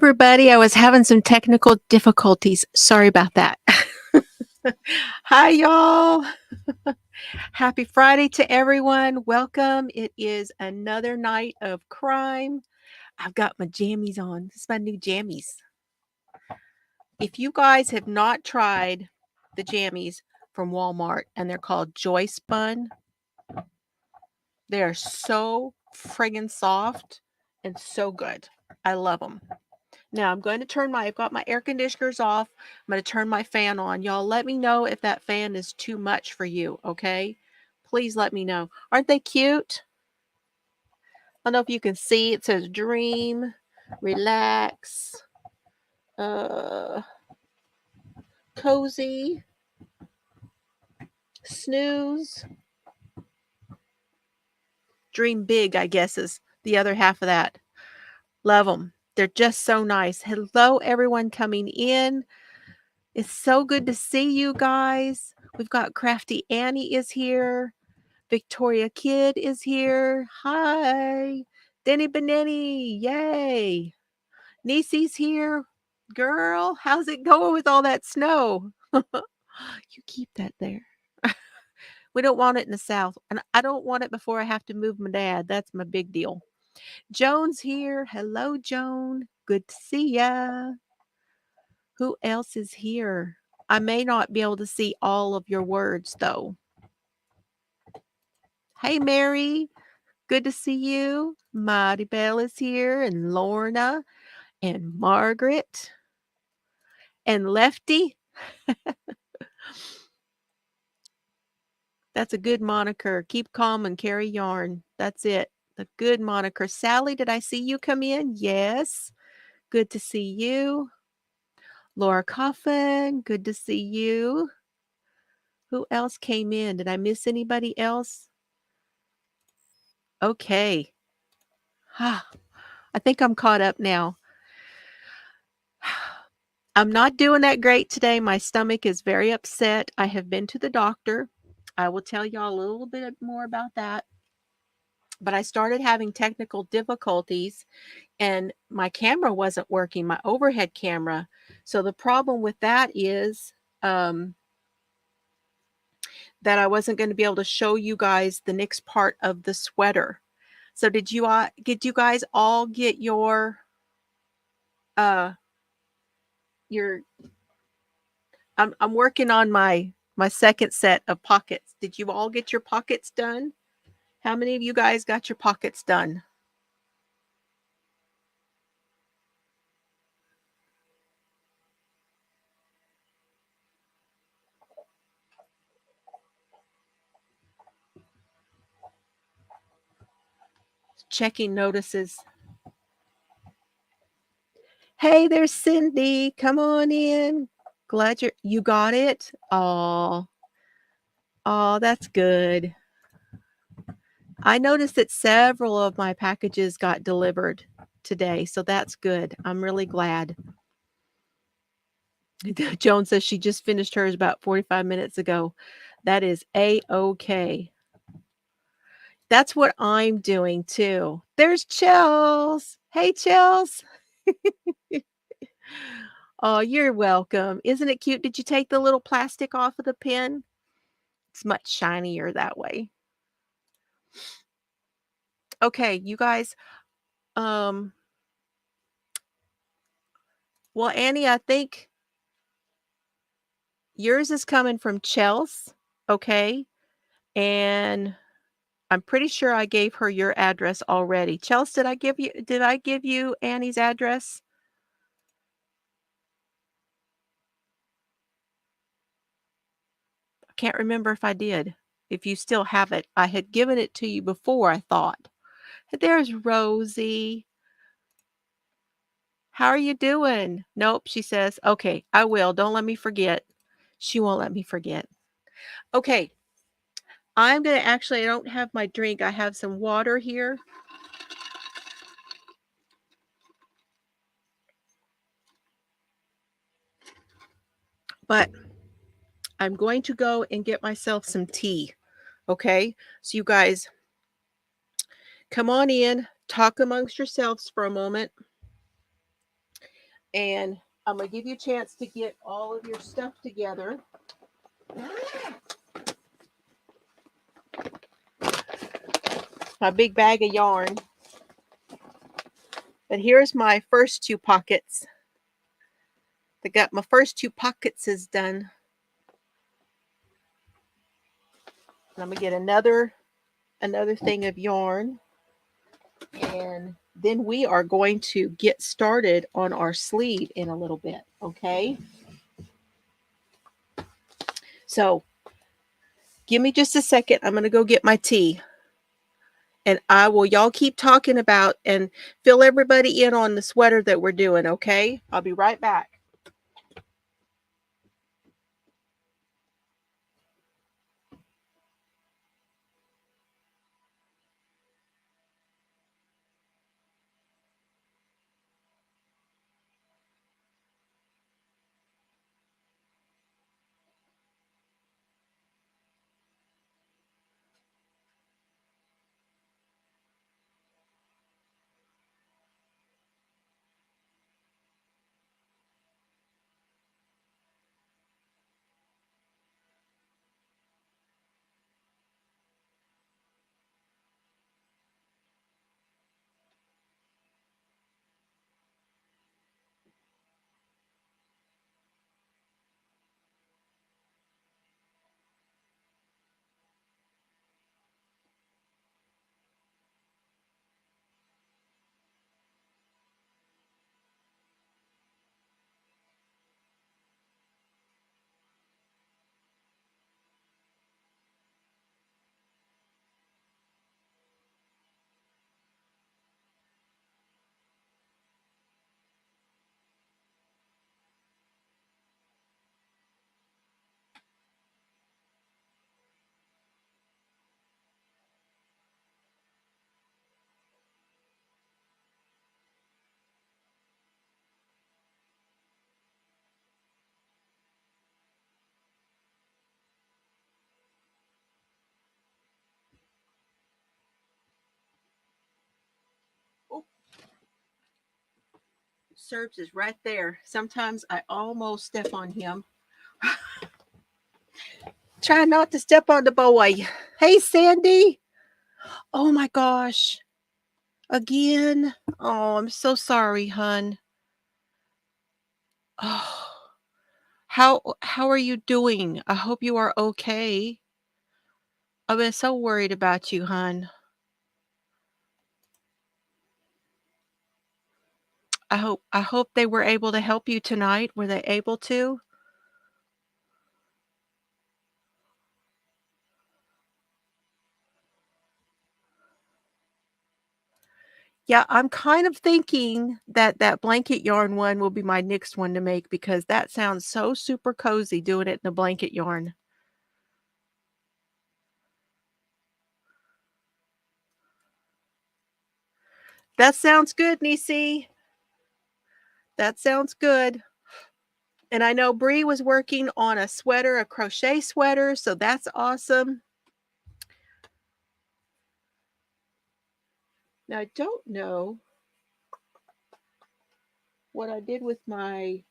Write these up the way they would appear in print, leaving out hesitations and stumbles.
everybody. I was having some technical difficulties. Sorry about that. Hi, y'all. Happy Friday to everyone. Welcome. It is another night of crime. I've got my jammies on. This is my new jammies. If you guys have not tried the jammies from Walmart, and they're called Joy Spun, they are so friggin' soft and so good. I love them. Now I'm going to I've got my air conditioners off. I'm going to turn my fan on. Y'all let me know if that fan is too much for you, okay? Please let me know. Aren't they cute? I don't know if you can see. It says dream, relax, uh, cozy, snooze, dream big, I guess is the other half of that. Love them. They're just so nice. Hello, everyone coming in. It's so good to see you guys. We've got Crafty Annie is here. Victoria Kid is here. Hi. Denny Benetti. Yay. Niecy's here. Girl, how's it going with all that snow? You keep that there. We don't want it in the South. And I don't want it before I have to move my dad. That's my big deal. Joan's here. Hello, Joan. Good to see ya. Who else is here? I may not be able to see all of your words, though. Hey, Mary. Good to see you. Mighty Bell is here, and Lorna, and Margaret, and Lefty. That's a good moniker. Keep calm and carry yarn. That's it. A good moniker. Sally, did I see you come in? Yes. Good to see you. Laura Coffin, good to see you. Who else came in? Did I miss anybody else? Okay. I think I'm caught up now. I'm not doing that great today. My stomach is very upset. I have been to the doctor. I will tell y'all a little bit more about that. But I started having technical difficulties and my camera wasn't working, my overhead camera. So the problem with that is that I wasn't going to be able to show you guys the next part of the sweater. So did you guys all get your I'm working on my second set of pockets. Did you all get your pockets done? How many of you guys got your pockets done? Checking notices. Hey, there's Cindy. Come on in. Glad you got it. Oh, that's good. I noticed that several of my packages got delivered today, so that's good. I'm really glad. Joan says she just finished hers about 45 minutes ago. That is A-OK. That's what I'm doing too. There's Chels. Hey, Chels. Oh, you're welcome. Isn't it cute? Did you take the little plastic off of the pen? It's much shinier that way. Okay, you guys. Well, Annie, I think yours is coming from Chels, okay? And I'm pretty sure I gave her your address already. Chels, did I give you Annie's address? I can't remember if I did. If you still have it. I had given it to you before, I thought. There's Rosie. How are you doing? Nope, she says. Okay, I will. Don't let me forget. She won't let me forget. Okay. I don't have my drink. I have some water here. But I'm going to go and get myself some tea. Okay? So you guys come on in, talk amongst yourselves for a moment. And I'm going to give you a chance to get all of your stuff together. My big bag of yarn. But here's my first 2 pockets. I got my first 2 pockets is done. And I'm going to get another thing of yarn. And then we are going to get started on our sleeve in a little bit, okay? So, give me just a second. I'm going to go get my tea. And y'all keep talking about and fill everybody in on the sweater that we're doing, okay? I'll be right back. Oh, Serbs is right there. Sometimes I almost step on him. Try not to step on the boy. Hey, Sandy. Oh my gosh. Again. Oh, I'm so sorry, hun. Oh, how are you doing? I hope you are okay. I've been so worried about you, hun. I hope they were able to help you tonight. Were they able to? Yeah, I'm kind of thinking that that blanket yarn one will be my next one to make because that sounds so super cozy doing it in a blanket yarn. That sounds good, Nisi. That sounds good. And I know Bree was working on a sweater, a crochet sweater, so that's awesome. Now, I don't know what I did with my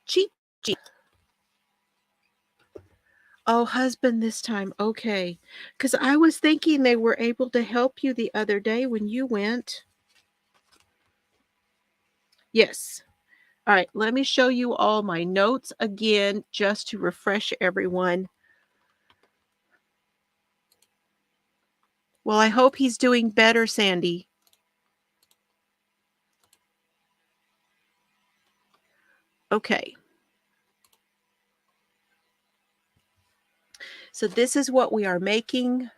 cheat sheet. Oh, husband this time. Okay. Because I was thinking they were able to help you the other day when you went. Yes. All right. Let me show you all my notes again just to refresh everyone. Well, I hope he's doing better, Sandy. Okay. So this is what we are making.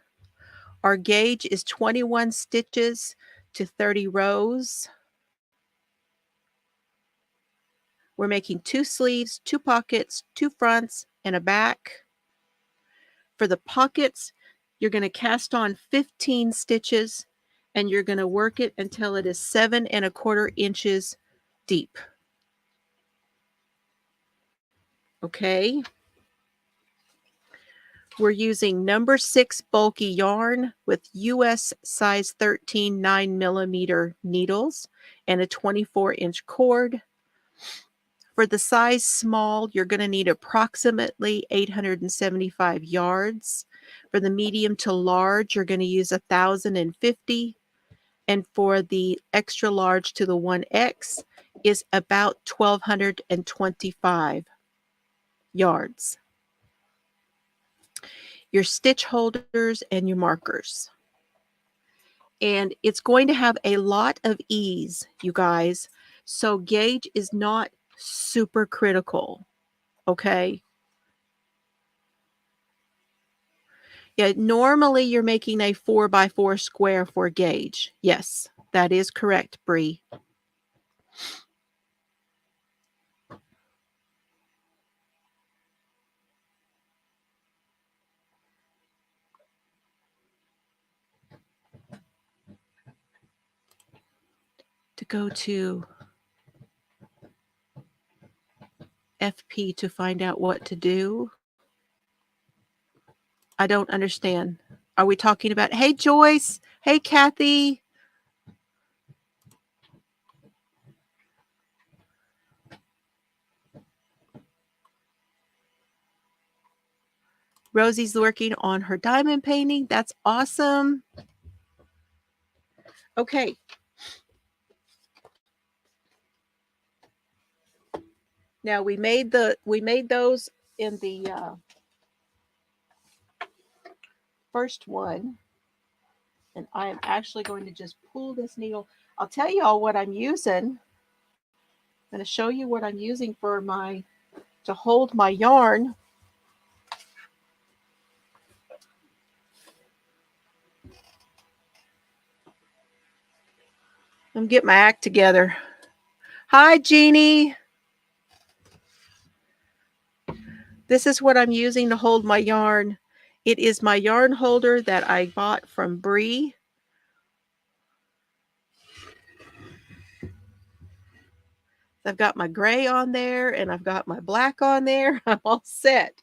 Our gauge is 21 stitches to 30 rows. We're making 2 sleeves, 2 pockets, 2 fronts, and a back. For the pockets, you're going to cast on 15 stitches and you're going to work it until it is 7 1/4 inches deep. Okay. We're using number 6 bulky yarn with US size 13 9mm needles and a 24-inch cord. For the size small, you're going to need approximately 875 yards. For the medium to large, you're going to use 1,050. And for the extra large to the 1X is about 1,225 yards. Your stitch holders and your markers. And it's going to have a lot of ease, you guys. So gauge is not super critical, okay? Yeah, normally you're making a 4x4 square for gauge. Yes, that is correct, Bree. To go to FP to find out what to do. I don't understand. Are we talking about, hey, Joyce? Hey, Kathy? Rosie's working on her diamond painting. That's awesome. Okay. Now we made those in the first one. And I am actually going to just pull this needle. I'll tell you all what I'm using. I'm going to show you what I'm using to hold my yarn. I'm getting my act together. Hi, Jeannie. This is what I'm using to hold my yarn. It is my yarn holder that I bought from Bree. I've got my gray on there and I've got my black on there. I'm all set.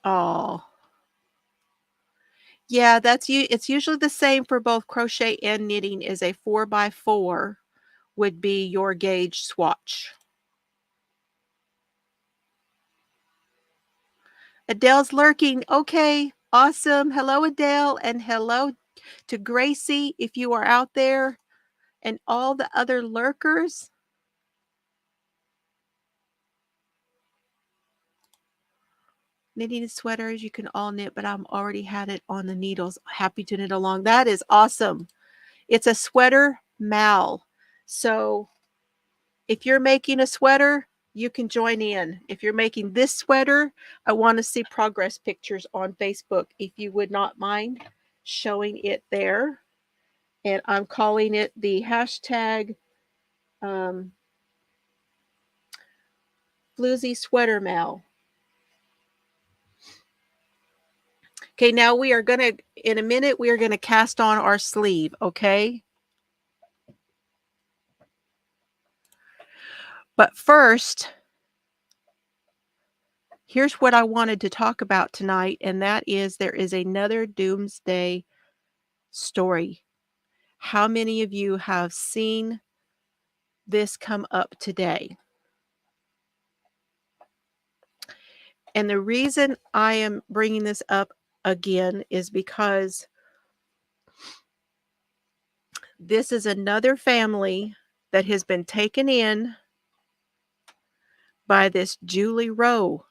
Oh. Yeah, it's usually the same for both crochet and knitting. Is a 4x4 would be your gauge swatch. Adele's lurking. Okay, awesome. Hello, Adele, and hello to Gracie if you are out there, and all the other lurkers. Knitting sweaters, you can all knit, but I'm already had it on the needles. Happy to knit along. That is awesome. It's a sweater mal. So if you're making a sweater, you can join in. If you're making this sweater, I want to see progress pictures on Facebook. If you would not mind showing it there. And I'm calling it the hashtag Floozie Sweater Mal. Okay, now we are going to, in a minute, we are going to cast on our sleeve, okay? But first, here's what I wanted to talk about tonight, and that is there is another doomsday story. How many of you have seen this come up today? And the reason I am bringing this up again is because this is another family that has been taken in by this Julie Rowe.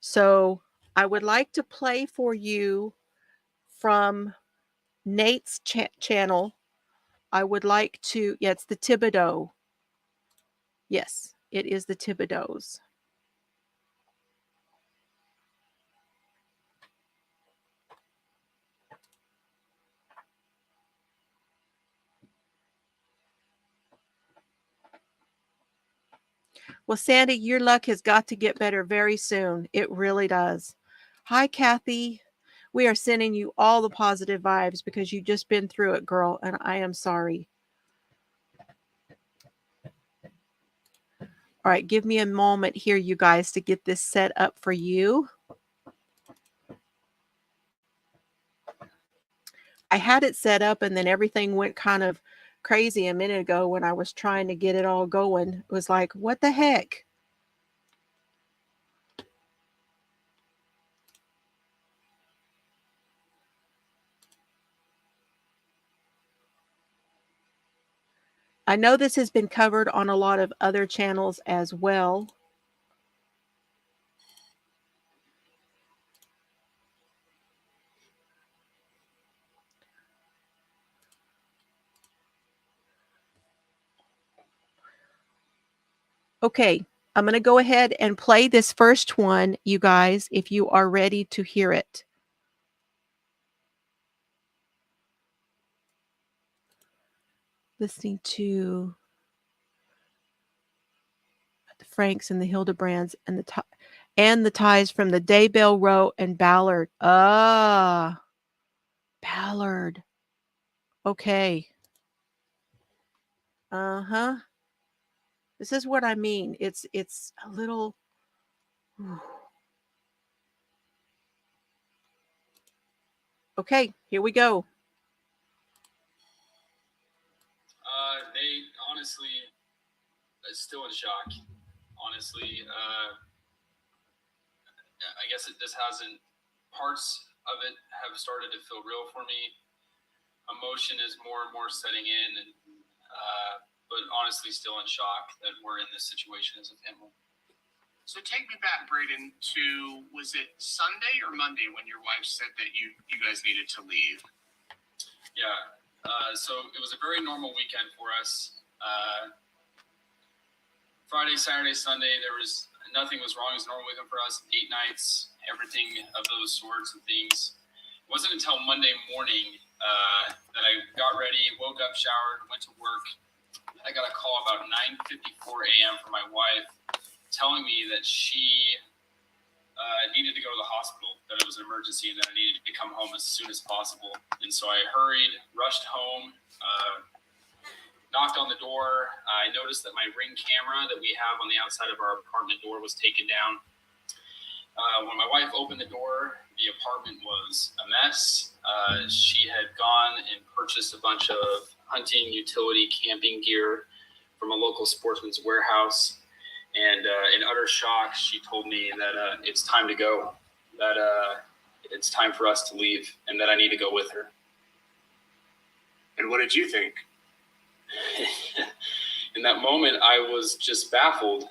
So I would like to play for you from Nate's channel. I would like to, yeah, it's the Thibodeau. Yes, it is the Thibodeaus. Well, Sandy, your luck has got to get better very soon. It really does. Hi, Kathy. We are sending you all the positive vibes because you've just been through it, girl, and I am sorry. All right, give me a moment here, you guys, to get this set up for you. I had it set up and then everything went kind of crazy a minute ago when I was trying to get it all going. It was like, what the heck? I know this has been covered on a lot of other channels as well. Okay, I'm going to go ahead and play this first one, you guys, if you are ready to hear it. Listening to the Franks and the Hildebrands and the ties from the Daybell Row and Ballard. Ah, Ballard. Okay. Uh-huh. This is what I mean. It's a little. Okay, here we go. They honestly, still in shock. Honestly, I guess it just hasn't. Parts of it have started to feel real for me. Emotion is more and more setting in, and but honestly, still in shock that we're in this situation as a family. So take me back, Braden, to, was it Sunday or Monday when your wife said that you guys needed to leave? Yeah. So it was a very normal weekend for us. Friday, Saturday, Sunday, nothing was wrong. It was a normal weekend for us. 8 nights, everything of those sorts of things. It wasn't until Monday morning that I got ready, woke up, showered, went to work. I got a call about 9:54 a.m. from my wife telling me that she needed to go to the hospital, that it was an emergency, and that I needed to come home as soon as possible. And so I hurried, rushed home, knocked on the door. I noticed that my Ring camera that we have on the outside of our apartment door was taken down. When my wife opened the door, the apartment was a mess. She had gone and purchased a bunch of hunting, utility, camping gear from a local sportsman's warehouse. And in utter shock, she told me that it's time to go, that it's time for us to leave, and that I need to go with her. And what did you think? In that moment, I was just baffled.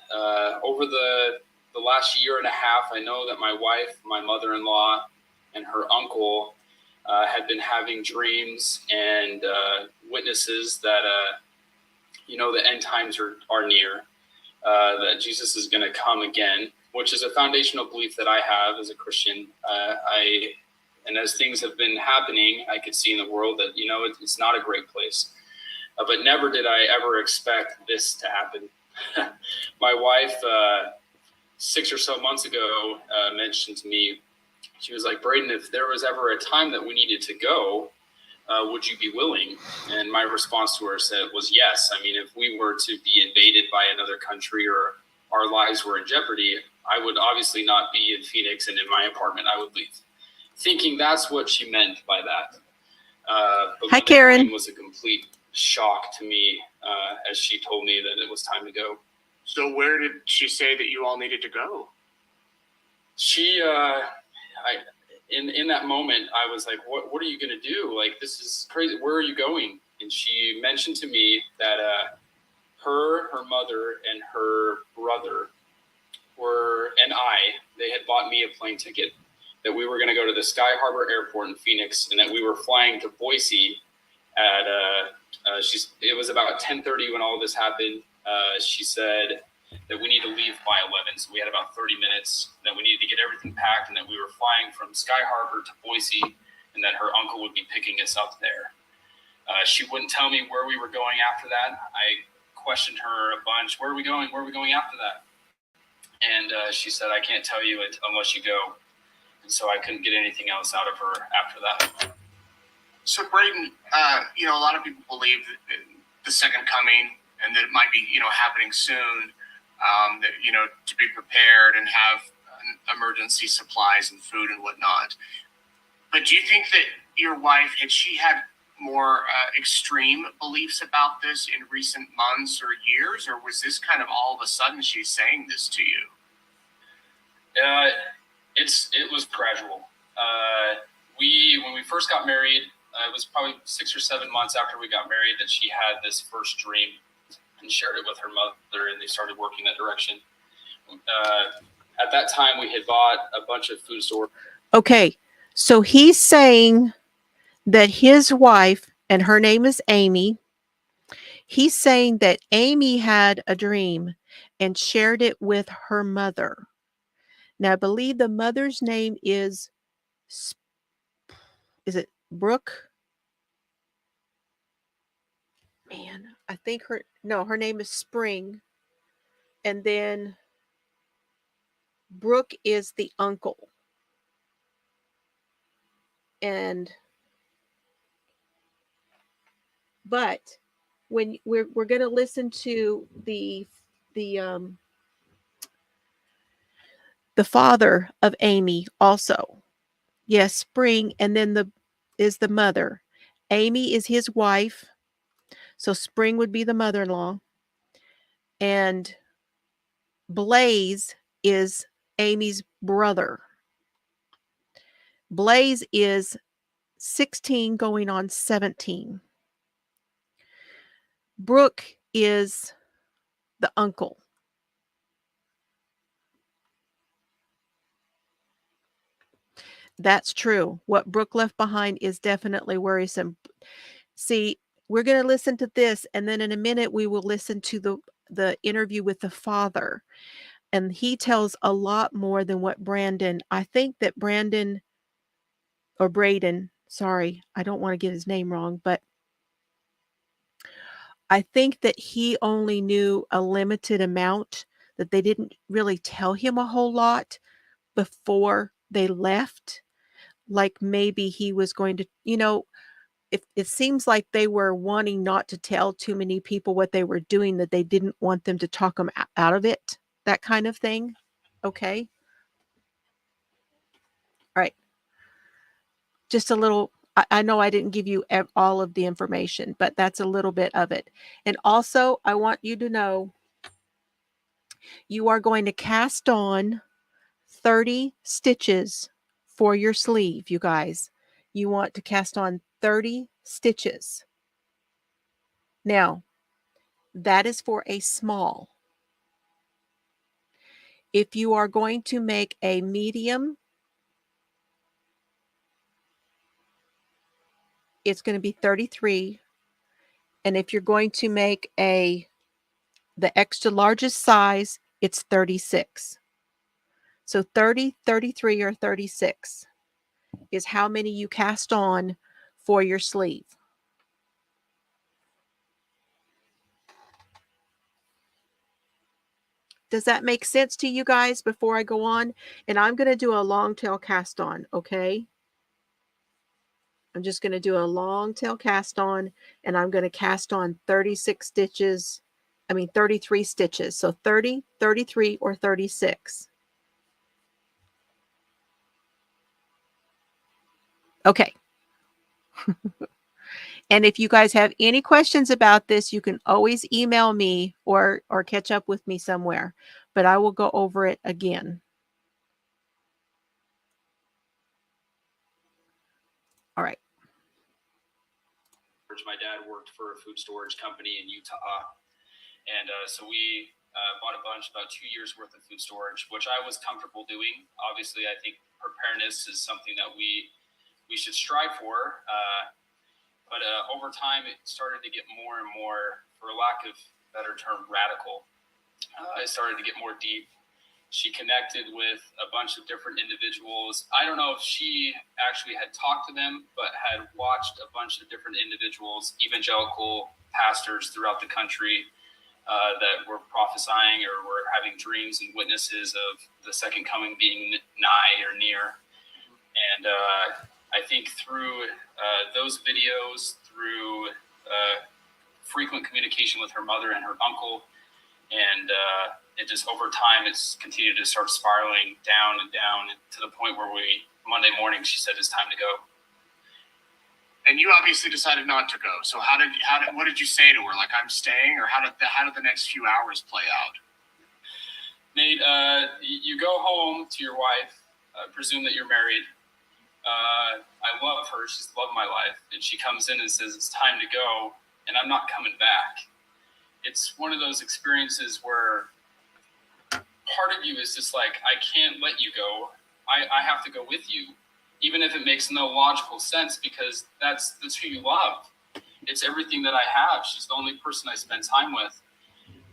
Over the last year and a half, I know that my wife, my mother-in-law, and her uncle had been having dreams and witnesses that, the end times are near. That Jesus is going to come again, which is a foundational belief that I have as a Christian. And as things have been happening, I could see in the world that, it's not a great place. But never did I ever expect this to happen. My wife, 6 or so months ago, mentioned to me, she was like, Braden, if there was ever a time that we needed to go, would you be willing? And my response to her was yes. I mean, if we were to be invaded by another country or our lives were in jeopardy, I would obviously not be in Phoenix and in my apartment. I would leave. Thinking that's what she meant by that. But Hi, Karen. It was a complete shock to me as she told me that it was time to go. So where did she say that you all needed to go? She, in that moment, I was like, what are you going to do? Like, this is crazy. Where are you going? And she mentioned to me that her mother, and her brother they had bought me a plane ticket, that we were going to go to the Sky Harbor Airport in Phoenix, and that we were flying to Boise at, it was about 10:30 when all this happened. She said that we need to leave by 11. So we had about 30 minutes, that we needed to get everything packed, and that we were flying from Sky Harbor to Boise, and that her uncle would be picking us up there. She wouldn't tell me where we were going after that. I questioned her a bunch. Where are we going? Where are we going after that? And she said, I can't tell you it unless you go. And so I couldn't get anything else out of her after that. So Braden, a lot of people believe that the second coming and that it might be, happening soon, that, to be prepared and have emergency supplies and food and whatnot. But do you think that your wife, had she had more extreme beliefs about this in recent months or years, or was this kind of all of a sudden she's saying this to you? It was gradual. When we first got married, it was probably 6 or 7 months after we got married that she had this first dream and shared it with her mother, and they started working that direction. At that time, we had bought a bunch of food stores. Okay, so he's saying that his wife, and her name is Amy, he's saying that Amy had a dream and shared it with her mother. Now, I believe the mother's name is it Brooke? Man, I think her name is Spring. And then Brooke is the uncle. But when we're going to listen to the father of Amy also. Yes, Spring, and then is the mother. Amy is his wife. So Spring would be the mother-in-law. And Blaze is Amy's brother. Blaze is 16 going on 17. Brooke is the uncle. That's true. What Brooke left behind is definitely worrisome. See, we're going to listen to this, and then in a minute we will listen to the interview with the father. And he tells a lot more than what Brandon. I think that Braden, sorry, I don't want to get his name wrong, but I think that he only knew a limited amount, that they didn't really tell him a whole lot before they left. Like maybe he was going to, if it seems like they were wanting not to tell too many people what they were doing, that they didn't want them to talk them out of it, that kind of thing. Okay. All right. Just a little, I know I didn't give you all of the information, but that's a little bit of it. And also, I want you to know you are going to cast on 30 stitches for your sleeve, you guys. You want to cast on 30 stitches. Now, that is for a small. If you are going to make a medium, it's going to be 33. And if you're going to make the extra largest size, it's 36. So 30, 33, or 36 is how many you cast on for your sleeve. Does that make sense to you guys before I go on? And I'm going to do a long tail cast on, okay? I'm just going to do a long tail cast on, and I'm going to cast on 36 stitches. 33 stitches. So 30, 33, or 36. Okay. And if you guys have any questions about this, you can always email me or catch up with me somewhere. But I will go over it again. All right. My dad worked for a food storage company in Utah. And so we bought a bunch, about 2 years worth of food storage, which I was comfortable doing. Obviously, I think preparedness is something that we should strive for. But over time, it started to get more and more, for lack of a better term, radical. It started to get more deep. She connected with a bunch of different individuals. I don't know if she actually had talked to them, but had watched a bunch of different individuals, evangelical pastors throughout the country, that were prophesying or were having dreams and witnesses of the second coming being nigh or near. And I think through those videos, through frequent communication with her mother and her uncle, and it just over time, it's continued to start spiraling down and down to the point where Monday morning, she said it's time to go. And you obviously decided not to go. So what did you say to her? Like, I'm staying, or how did the next few hours play out? Nate, you go home to your wife, presume that you're married. I love her. She's the love of my life. And she comes in and says, it's time to go, and I'm not coming back. It's one of those experiences where part of you is just like, I can't let you go. I have to go with you, even if it makes no logical sense, because that's who you love. It's everything that I have. She's the only person I spend time with.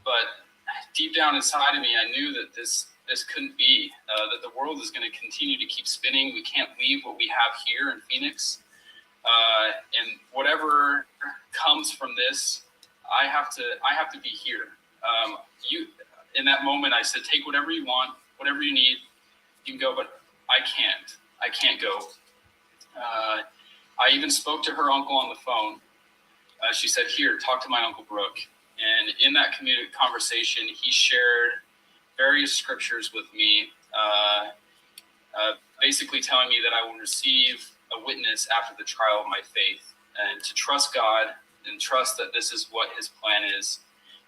But deep down inside of me, I knew that this couldn't be, that the world is going to continue to keep spinning. We can't leave what we have here in Phoenix. And whatever comes from this, I have to be here. In that moment, I said, take whatever you want, whatever you need, you can go, but I can't go. I even spoke to her uncle on the phone. She said, here, talk to my Uncle Brooke. And in that conversation, he shared various scriptures with me, basically telling me that I will receive a witness after the trial of my faith, and to trust God and trust that this is what his plan is,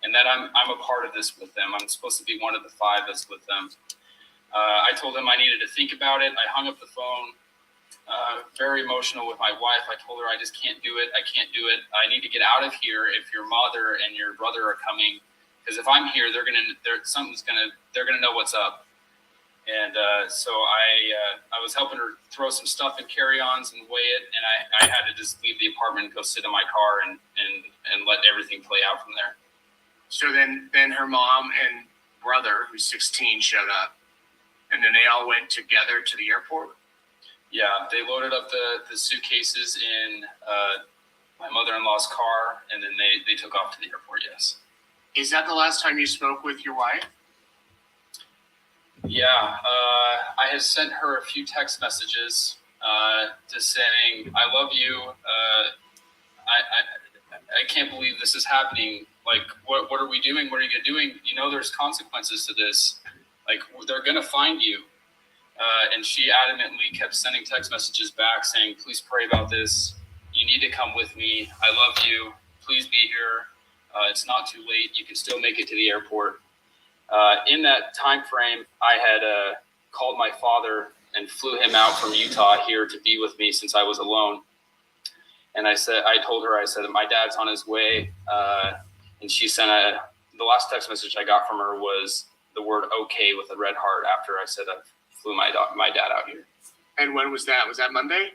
and that I'm a part of this with them. I'm supposed to be one of the 5 that's with them. I told him I needed to think about it. I hung up the phone, very emotional with my wife. I told her I just can't do it. I can't do it. I need to get out of here if your mother and your brother are coming, because if I'm here, they're gonna know what's up. And so I was helping her throw some stuff in carry-ons and weigh it, and I had to just leave the apartment and go sit in my car and let everything play out from there. So then her mom and brother, who's 16, showed up, and then they all went together to the airport? Yeah, they loaded up the suitcases in my mother-in-law's car, and then they took off to the airport, yes. Is that the last time you spoke with your wife? Yeah, I had sent her a few text messages just saying, I love you. I can't believe this is happening. Like, what are we doing? What are you doing? You know, there's consequences to this. Like, they're going to find you. And she adamantly kept sending text messages back saying, please pray about this. You need to come with me. I love you. Please be here. It's not too late. You can still make it to the airport. In that time frame, I had called my father and flew him out from Utah here to be with me since I was alone. And I told her, my dad's on his way. And she sent the last text message I got from her was the word okay with a red heart after I said I flew my dad out here. And when was that? Was that Monday?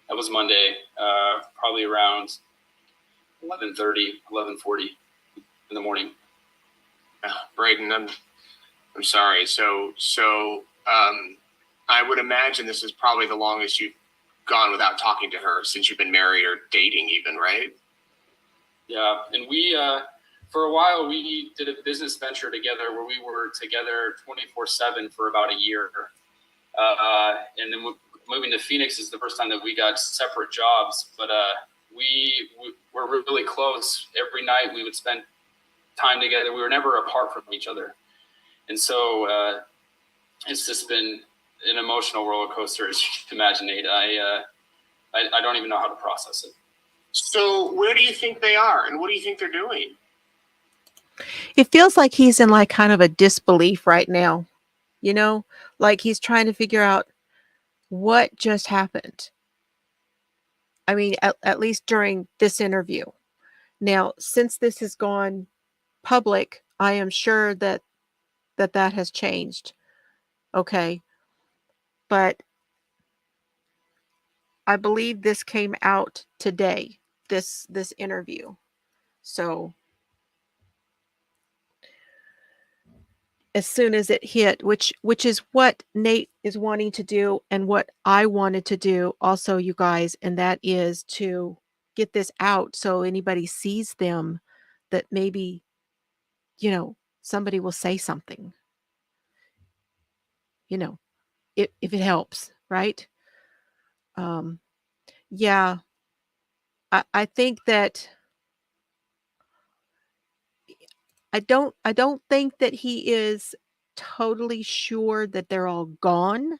That was Monday, probably around 11:30, 11:40 in the morning. Braden, I'm sorry. So I would imagine this is probably the longest you've gone without talking to her since you've been married or dating even, right? Yeah, and we for a while we did a business venture together where we were together 24/7 for about a year, and then moving to Phoenix is the first time that we got separate jobs. But we were really close. Every night we would spend time together. We were never apart from each other, and so it's just been an emotional roller coaster, as you can imagine, Nate. I don't even know how to process it. So where do you think they are, and what do you think they're doing? It feels like he's in like kind of a disbelief right now, you know, like he's trying to figure out what just happened. I mean, at least during this interview. Now, since this has gone public, I am sure that has changed. Okay. But I believe this came out today, this interview. So as soon as it hit, which is what Nate is wanting to do and what I wanted to do also, you guys, and that is to get this out so anybody sees them that maybe somebody will say something, if it helps, right? Yeah, I think that I don't think that he is totally sure that they're all gone,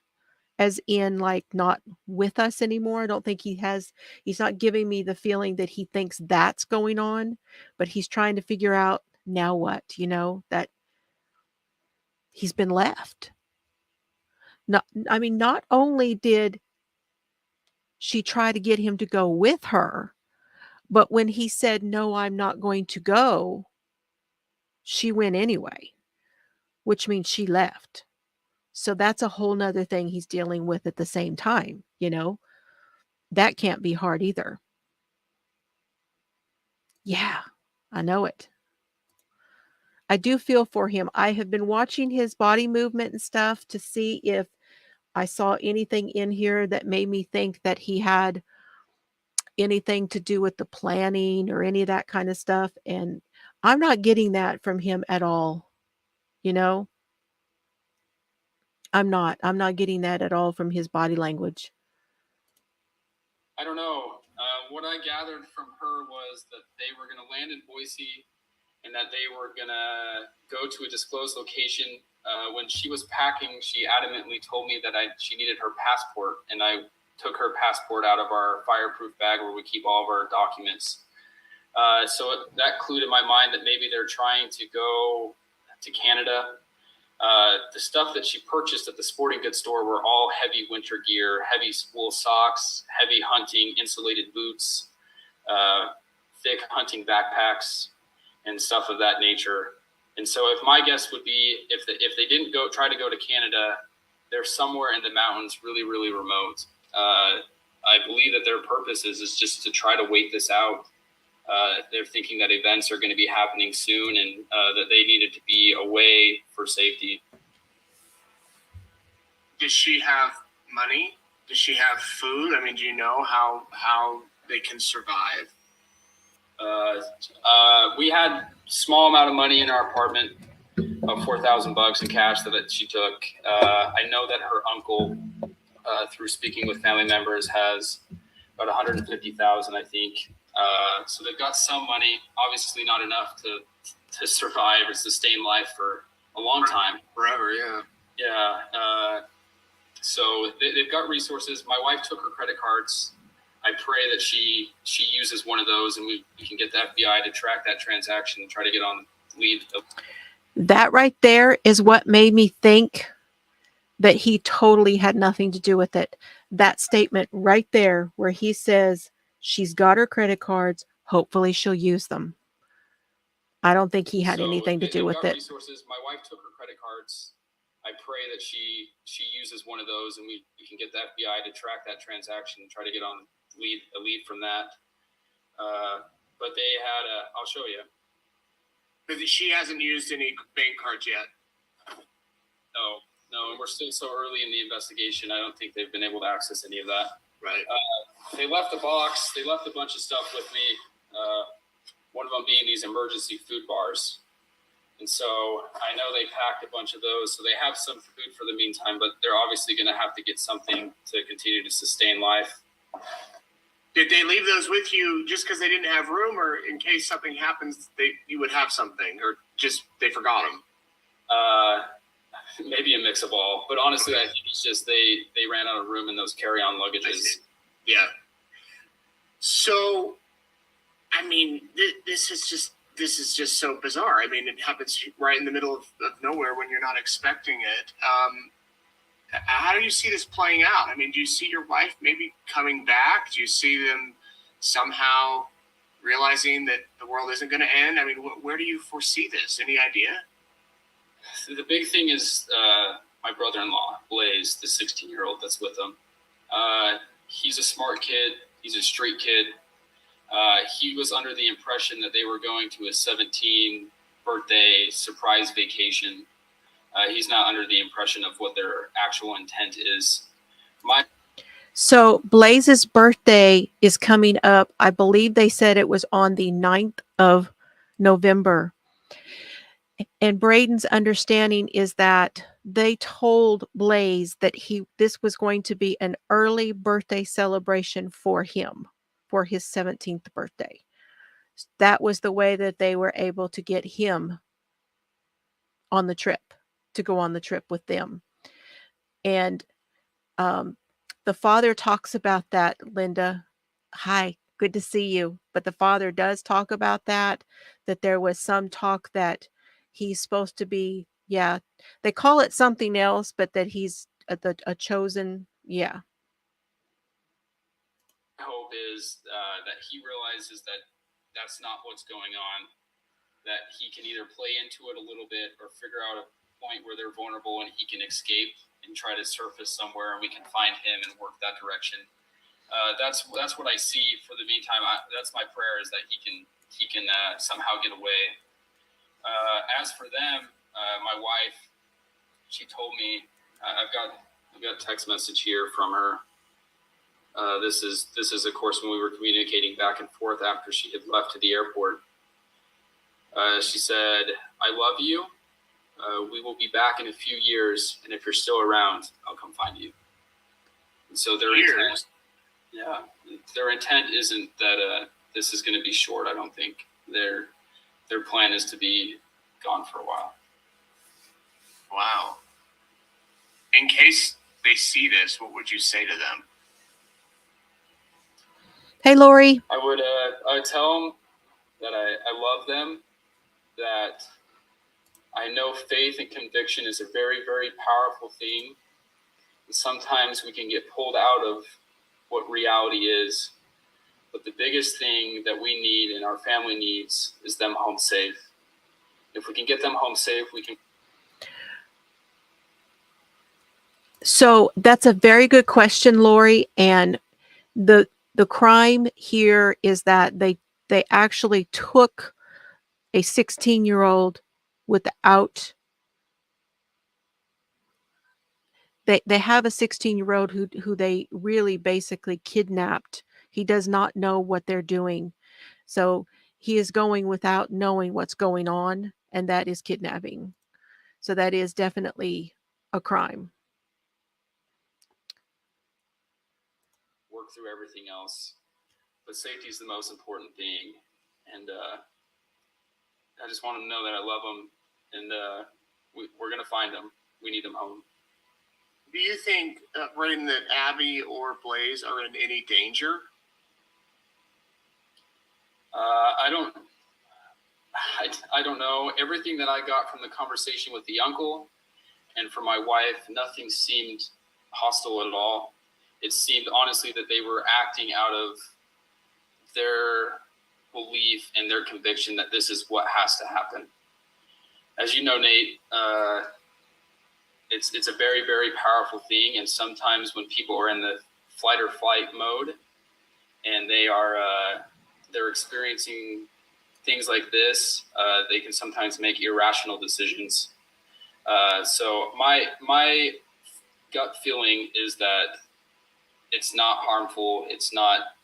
as in, like, not with us anymore. I don't think he's not giving me the feeling that he thinks that's going on, but he's trying to figure out now what, that he's been left. Not only did she try to get him to go with her, but when he said, "No, I'm not going to go," she went anyway, which means she left. So that's a whole nother thing he's dealing with at the same time, That can't be hard either. Yeah, I know it. I do feel for him. I have been watching his body movement and stuff to see if I saw anything in here that made me think that he had anything to do with the planning or any of that kind of stuff. And I'm not getting that from him at all. You know, I'm not getting that at all from his body language. I don't know. What I gathered from her was that they were going to land in Boise and that they were going to go to a disclosed location. When she was packing, she adamantly told me that she needed her passport, and I took her passport out of our fireproof bag where we keep all of our documents. So that clued in my mind that maybe they're trying to go to Canada. The stuff that she purchased at the sporting goods store were all heavy winter gear, heavy wool socks, heavy hunting, insulated boots, thick hunting backpacks, and stuff of that nature. And so if my guess would be, if they didn't try to go to Canada, they're somewhere in the mountains, really, really remote. I believe that their purpose is just to try to wait this out. They're thinking that events are going to be happening soon, and that they needed to be away for safety. Does she have money? Does she have food? I mean, do you know how they can survive? We had small amount of money in our apartment, of $4,000 in cash that she took. I know that her uncle, through speaking with family members, has about $150,000, I think. So they've got some money, obviously not enough to survive or sustain life for a long time. Forever, yeah. Yeah. So they've got resources. My wife took her credit cards. I pray that she uses one of those, and we can get the FBI to track that transaction and try to get on lead. That right there is what made me think that he totally had nothing to do with it. That statement right there where he says she's got her credit cards, hopefully she'll use them. I don't think he had anything to do with it. Resources. My wife took her credit cards. I pray that she uses one of those, and we can get the FBI to track that transaction and try to get on a lead from that. But they had I'll show you. But she hasn't used any bank cards yet. No, and we're still so early in the investigation. I don't think they've been able to access any of that. Right. They left a box. They left a bunch of stuff with me. One of them being these emergency food bars. And so I know they packed a bunch of those. So they have some food for the meantime, but they're obviously going to have to get something to continue to sustain life. Did they leave those with you just because they didn't have room, or in case something happens, you would have something, or just they forgot them? Maybe a mix of all. But honestly, okay. I think it's just they ran out of room in those carry-on luggages. Yeah. So, I mean, this is just so bizarre. I mean, it happens right in the middle of nowhere when you're not expecting it. How do you see this playing out? I mean, do you see your wife maybe coming back? Do you see them somehow realizing that the world isn't going to end? I mean, where do you foresee this? Any idea? The big thing is my brother-in-law, Blaze, the 16-year-old that's with him. He's a smart kid. He's a straight kid. He was under the impression that they were going to a 17th birthday surprise vacation. He's not under the impression of what their actual intent is. So Blaze's birthday is coming up. I believe they said it was on the 9th of November. And Braden's understanding is that they told Blaze that this was going to be an early birthday celebration for him, for his 17th birthday. That was the way that they were able to get him on the trip, to go on the trip with them. And the father talks about that, Linda. Hi, good to see you. But the father does talk about that there was some talk that he's supposed to be, yeah, they call it something else, but that he's a chosen, yeah. My hope is that he realizes that that's not what's going on, that he can either play into it a little bit or figure out a point where they're vulnerable and he can escape and try to surface somewhere and we can find him and work that direction. That's what I see for the meantime. That's my prayer, is that he can somehow get away. As for them, my wife, she told me, I've got a text message here from her. This is of course when we were communicating back and forth after she had left to the airport. She said, "I love you. We will be back in a few years, and if you're still around, I'll come find you." And so their intent isn't that this is going to be short. I don't think their plan is to be gone for a while. Wow. In case they see this, what would you say to them? Hey, Lori. I would tell them that I love them, that I know faith and conviction is a very, very powerful thing. And sometimes we can get pulled out of what reality is. But the biggest thing that we need and our family needs is them home safe. If we can get them home safe, we can. So that's a very good question, Lori. And the crime here is that they actually took a 16-year-old without. They have a 16-year-old who they really basically kidnapped. He does not know what they're doing. So he is going without knowing what's going on, and that is kidnapping. So that is definitely a crime. Work through everything else, but safety is the most important thing. And I just want them to know that I love them, and we're going to find them. We need them home. Do you think, Braden, that Abby or Blaze are in any danger? I don't know. Everything that I got from the conversation with the uncle and from my wife, nothing seemed hostile at all. It seemed honestly that they were acting out of their belief and their conviction that this is what has to happen. As you know, Nate, it's a very, very powerful thing. And sometimes when people are in the flight or flight mode and they're experiencing things like this, they can sometimes make irrational decisions. So my gut feeling is that it's not harmful. It's not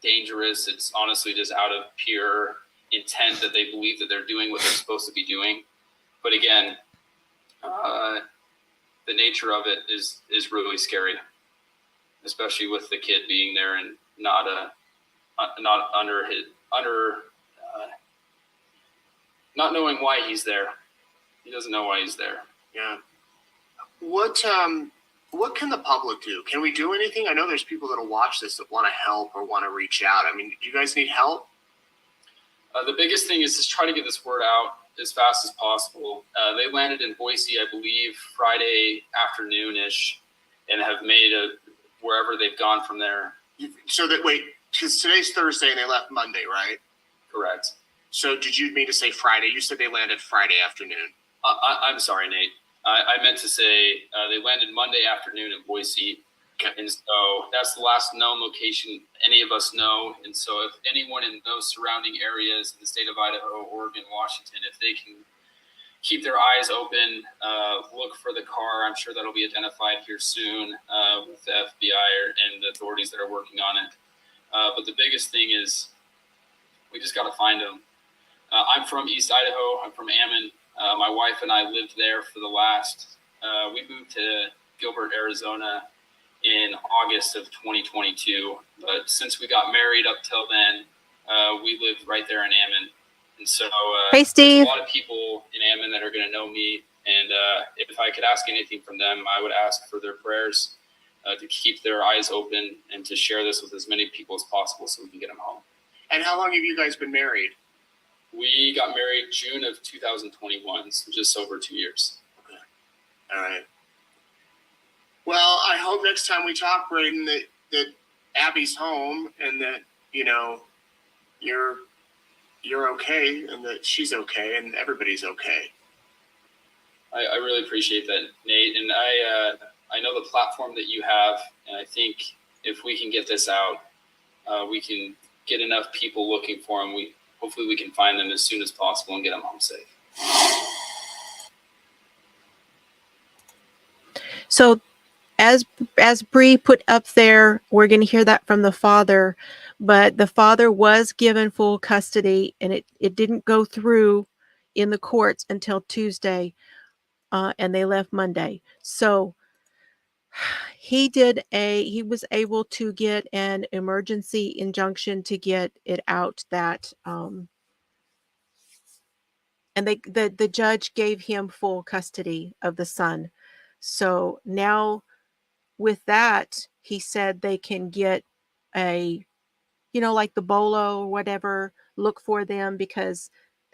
dangerous. It's honestly just out of pure intent that they believe that they're doing what they're supposed to be doing. But again, the nature of it is really scary, especially with the kid being there and not knowing why he's there. He doesn't know why he's there. Yeah. What can the public do? Can we do anything? I know there's people that'll watch this that want to help or want to reach out. I mean, do you guys need help? The biggest thing is just try to get this word out as fast as possible. They landed in Boise, I believe, Friday afternoon-ish, and have made wherever they've gone from there. So that, wait, because today's Thursday and they left Monday, right? Correct. So did you mean to say Friday? You said they landed Friday afternoon. I'm sorry, Nate. I meant to say they landed Monday afternoon in Boise. Okay. And so that's the last known location any of us know. And so if anyone in those surrounding areas in the state of Idaho, Oregon, Washington, if they can keep their eyes open, look for the car, I'm sure that'll be identified here soon with the FBI and the authorities that are working on it. But the biggest thing is we just got to find them. I'm from East Idaho. I'm from Ammon. My wife and I lived there for the last, we moved to Gilbert, Arizona in August of 2022. But since we got married up till then, we lived right there in Ammon. And so Hey, Steve. there's a lot of people in Ammon that are going to know me. And if I could ask anything from them, I would ask for their prayers to keep their eyes open and to share this with as many people as possible so we can get them home. And how long have you guys been married? We got married June of 2021, so just over 2 years. Okay. All right. Well, I hope next time we talk, Braden, that Abby's home and that, you know, you're okay and that she's okay and everybody's okay. I really appreciate that, Nate. And I know the platform that you have, and I think if we can get this out, we can get enough people looking for them. Hopefully we can find them as soon as possible and get them home safe. So as Bree put up there, we're going to hear that from the father, but the father was given full custody, and it didn't go through in the courts until Tuesday, and they left Monday. So he was able to get an emergency injunction to get it out that, and the judge gave him full custody of the son. So now with that, he said they can get a, like the bolo or whatever, look for them because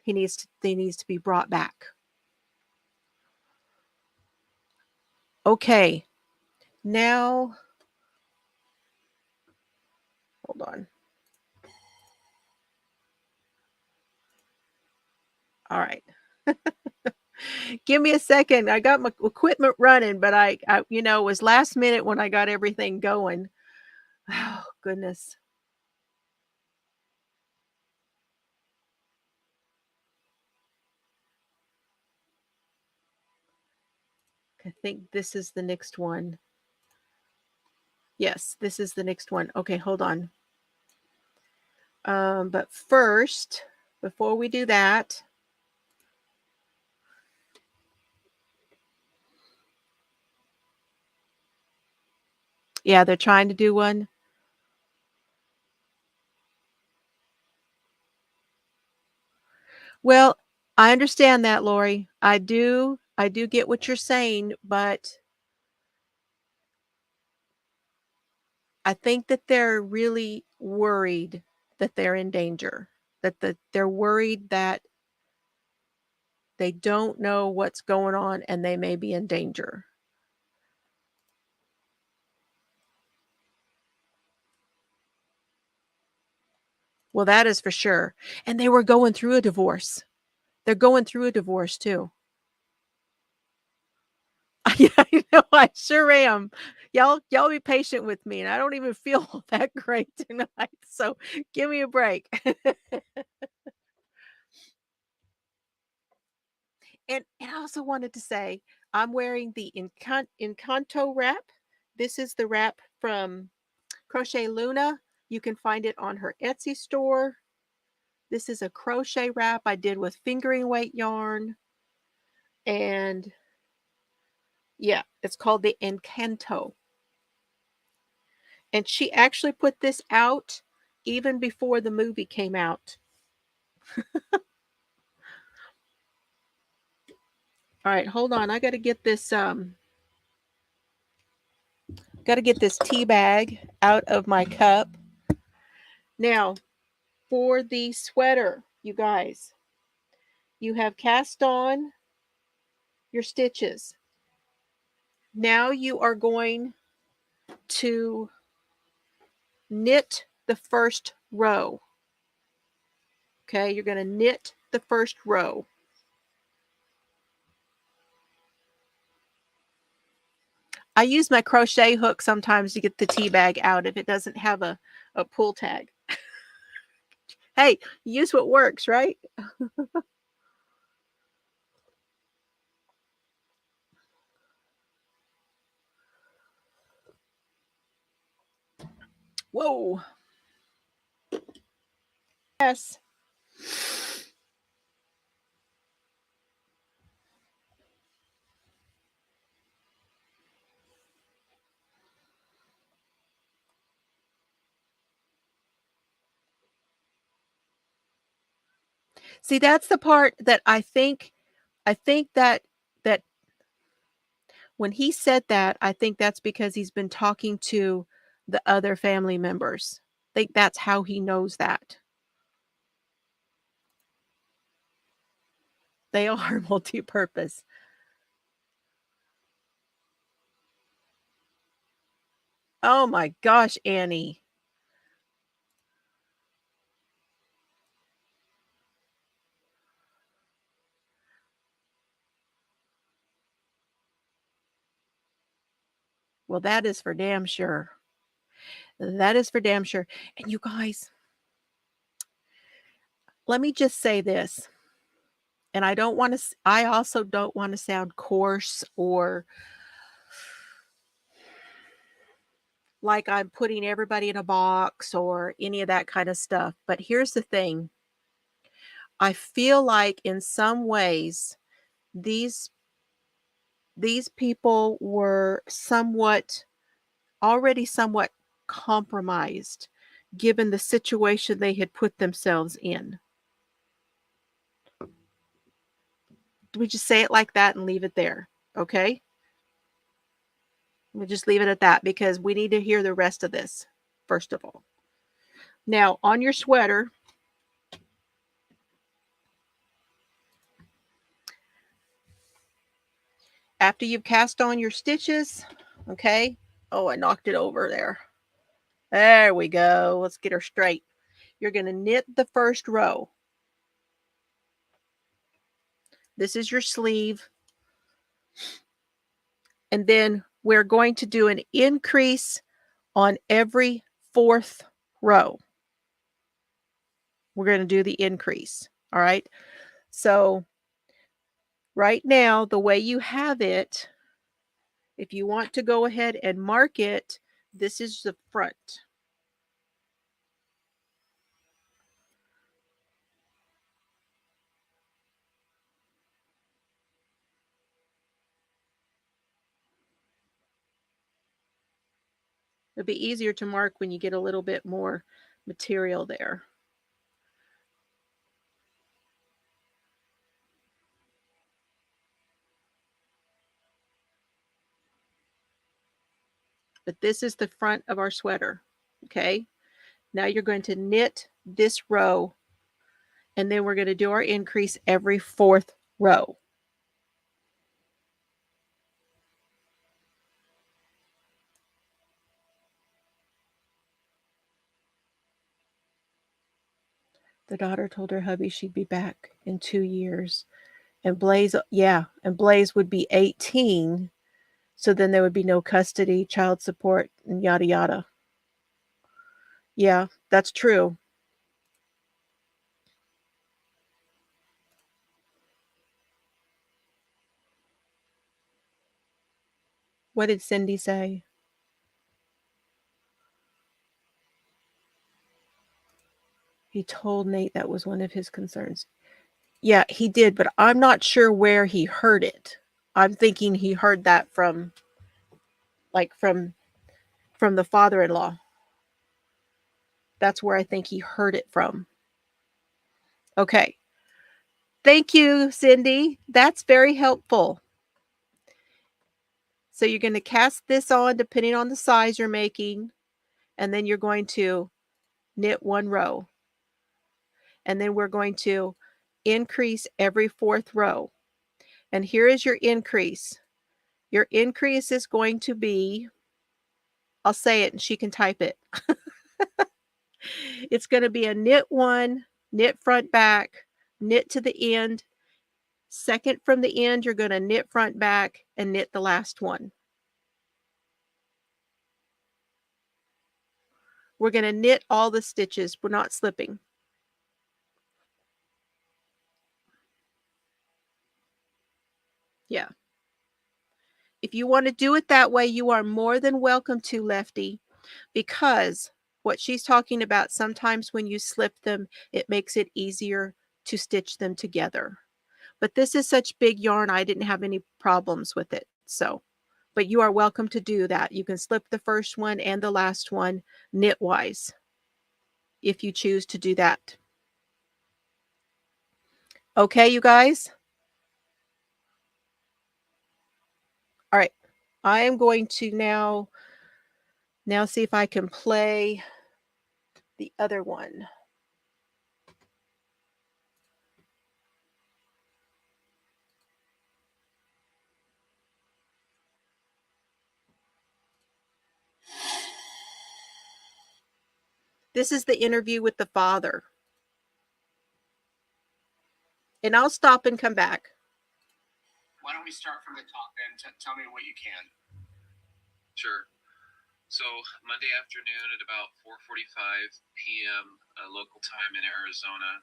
they needs to be brought back. Okay. Now, hold on. All right. Give me a second. I got my equipment running, but I it was last minute when I got everything going. Oh, goodness. I think this is the next one. Yes, this is the next one. Okay, hold on. But first, before we do that, yeah, they're trying to do one. Well, I understand that, Lori. I do get what you're saying, but I think that they're really worried that they're in danger, they're worried that they don't know what's going on and they may be in danger. Well, that is for sure. And they were going through a divorce. They're going through a divorce too. Yeah, I know, I sure am. Y'all be patient with me, and I don't even feel that great tonight. So give me a break. And I also wanted to say I'm wearing the Encanto wrap. This is the wrap from Crochet Luna. You can find it on her Etsy store. This is a crochet wrap I did with fingering weight yarn. And yeah, it's called the Encanto. And she actually put this out even before the movie came out. All right, hold on. I got to get this tea bag out of my cup. Now, for the sweater, you guys, you have cast on your stitches. Now you are going to knit the first row. Okay, you're going to knit the first row. I use my crochet hook sometimes to get the tea bag out if it doesn't have a pull tag. Hey, use what works, right? Whoa. Yes. See, that's the part that I think that when he said that, I think that's because he's been talking to the other family members. I think that's how he knows that. They are multi-purpose. Oh my gosh, Annie. Well, that is for damn sure. That is for damn sure. And you guys, let me just say this. And I also don't want to sound coarse or like I'm putting everybody in a box or any of that kind of stuff. But here's the thing. I feel like in some ways these people were already somewhat compromised given the situation they had put themselves in. We just say it like that and leave it there, okay? We'll just leave it at that because we need to hear the rest of this, first of all. Now, on your sweater, after you've cast on your stitches, okay? Oh, I knocked it over there. There we go. Let's get her straight. You're going to knit the first row. This is your sleeve. And then we're going to do an increase on every fourth row. We're going to do the increase. All right. So right now, the way you have it, if you want to go ahead and mark it, this is the front. It'll be easier to mark when you get a little bit more material there. But this is the front of our sweater, okay? Now you're going to knit this row, and then we're going to do our increase every fourth row. The daughter told her hubby she'd be back in 2 years. And Blaze would be 18. So then there would be no custody, child support, and yada, yada. Yeah, that's true. What did Cindy say? He told Nate that was one of his concerns. Yeah, he did, but I'm not sure where he heard it. I'm thinking he heard that from the father-in-law. That's where I think he heard it from. Okay. Thank you, Cindy. That's very helpful. So you're going to cast this on depending on the size you're making, and then you're going to knit one row. And then we're going to increase every fourth row. And here is your increase. Your increase is going to be, I'll say it and she can type it. It's going to be a knit one, knit front back, knit to the end. Second from the end, you're going to knit front back and knit the last one. We're going to knit all the stitches. We're not slipping. Yeah. If you want to do it that way, you are more than welcome to, Lefty, because what she's talking about, sometimes when you slip them, it makes it easier to stitch them together. But this is such big yarn, I didn't have any problems with it. So, but you are welcome to do that. You can slip the first one and the last one knitwise if you choose to do that. Okay, you guys? All right. I am going to now see if I can play the other one. This is the interview with the father. And I'll stop and come back. Why don't we start from the top and tell me what you can. Sure. So Monday afternoon at about 4:45 p.m. Local time in Arizona,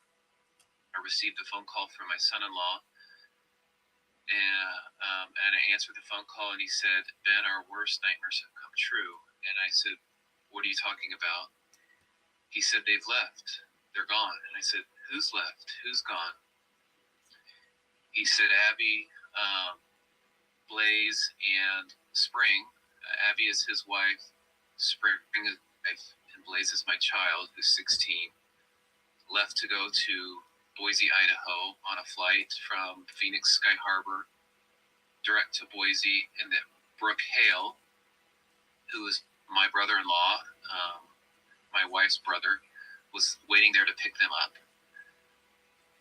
I received a phone call from my son-in-law, and I answered the phone call, and he said, "Ben, our worst nightmares have come true." And I said, "What are you talking about?" He said, "They've left. They're gone." And I said, "Who's left? Who's gone?" He said, "Abby, Blaze, and Spring." Abby is his wife. Spring is my wife, and Blaze is my child, who's 16, left to go to Boise, Idaho on a flight from Phoenix Sky Harbor direct to Boise, and that Brooke Hale, who is my brother-in-law, my wife's brother, was waiting there to pick them up.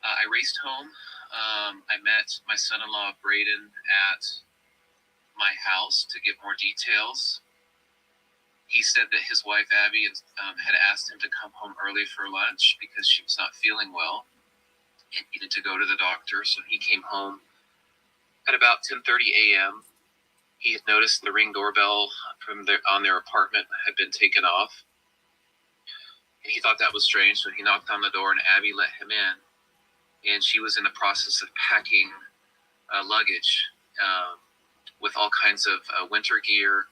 I raced home. I met my son-in-law, Braden, at my house to get more details. He said that his wife, Abby, had asked him to come home early for lunch because she was not feeling well and needed to go to the doctor. So he came home at about 10:30 a.m. He had noticed the Ring doorbell on their apartment had been taken off. And he thought that was strange, so he knocked on the door, and Abby let him in. And she was in the process of packing luggage with all kinds of winter gear.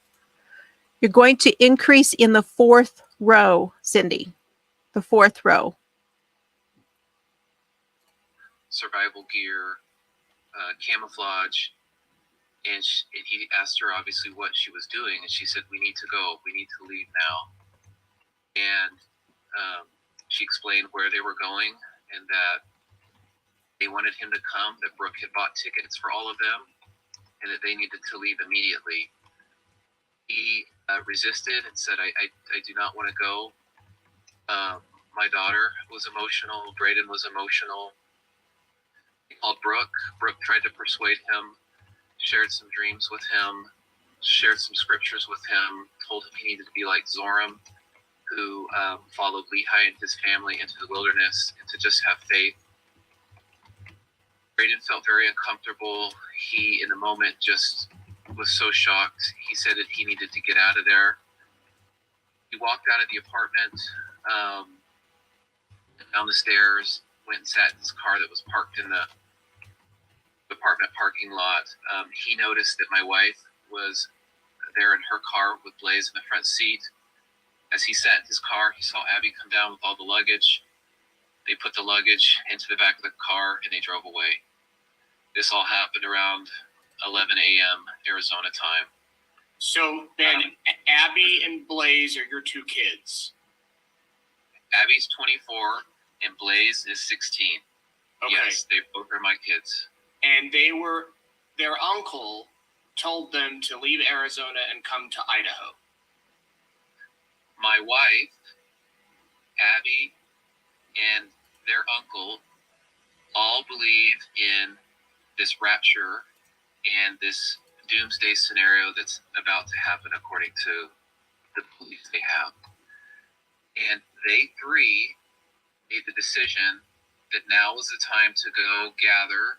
You're going to increase in the fourth row, Cindy. The fourth row. Survival gear, camouflage. And he asked her, obviously, what she was doing. And she said, "We need to go. We need to leave now." And she explained where they were going and that they wanted him to come, that Brooke had bought tickets for all of them, and that they needed to leave immediately. He resisted and said, I do not want to go. My daughter was emotional. Braden was emotional. He called Brooke. Brooke tried to persuade him, shared some dreams with him, shared some scriptures with him, told him he needed to be like Zoram, who followed Lehi and his family into the wilderness, and to just have faith. Braden felt very uncomfortable. He, in the moment, just was so shocked. He said that he needed to get out of there. He walked out of the apartment, down the stairs, went and sat in his car that was parked in the apartment parking lot. He noticed that my wife was there in her car with Blaze in the front seat. As he sat in his car, he saw Abby come down with all the luggage. They put the luggage into the back of the car and they drove away. This all happened around 11 a.m. Arizona time. So, Ben, Abby and Blaze are your two kids. Abby's 24 and Blaze is 16. Okay. Yes, they both are my kids. And their uncle told them to leave Arizona and come to Idaho. My wife, Abby, and their uncle all believe in this rapture and this doomsday scenario that's about to happen according to the beliefs they have. And they three made the decision that now is the time to go gather.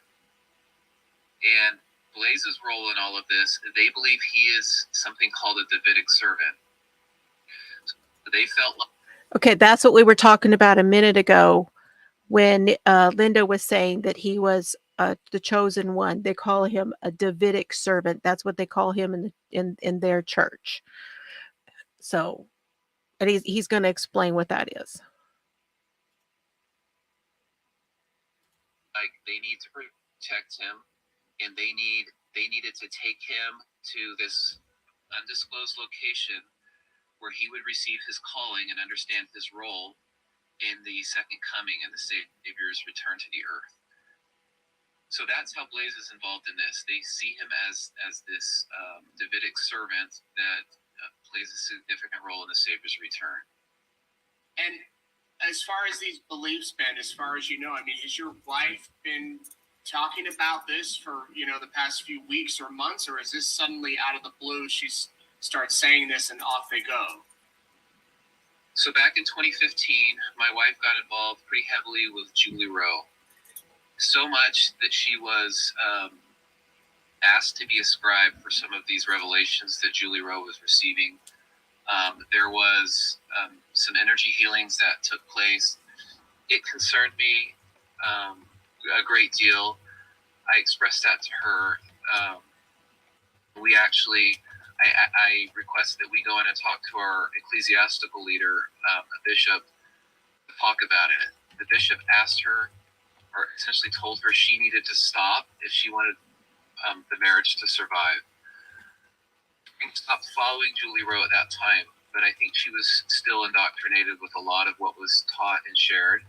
And Blaze's role in all of this, they believe he is something called a Davidic servant. So they felt like... Okay, that's what we were talking about a minute ago when Linda was saying that he was the chosen one. They call him a Davidic servant. That's what they call him in their church. So, and he's going to explain what that is. Like, they need to protect him, and they needed to take him to this undisclosed location where he would receive his calling and understand his role in the second coming and the Savior's return to the earth. So that's how Blaze is involved in this. They see him as this Davidic servant that plays a significant role in the Savior's return. And as far as these beliefs been, as far as you know, I mean, has your wife been talking about this for, the past few weeks or months, or is this suddenly out of the blue, she starts saying this and off they go? So back in 2015, my wife got involved pretty heavily with Julie Rowe. So much that she was asked to be a scribe for some of these revelations that Julie Rowe was receiving. There was some energy healings that took place. It concerned me a great deal. I expressed that to her. I requested that we go in and talk to our ecclesiastical leader, a bishop, to talk about it. The bishop asked her, or essentially told her, she needed to stop if she wanted the marriage to survive. I stopped following Julie Rowe at that time, but I think she was still indoctrinated with a lot of what was taught and shared.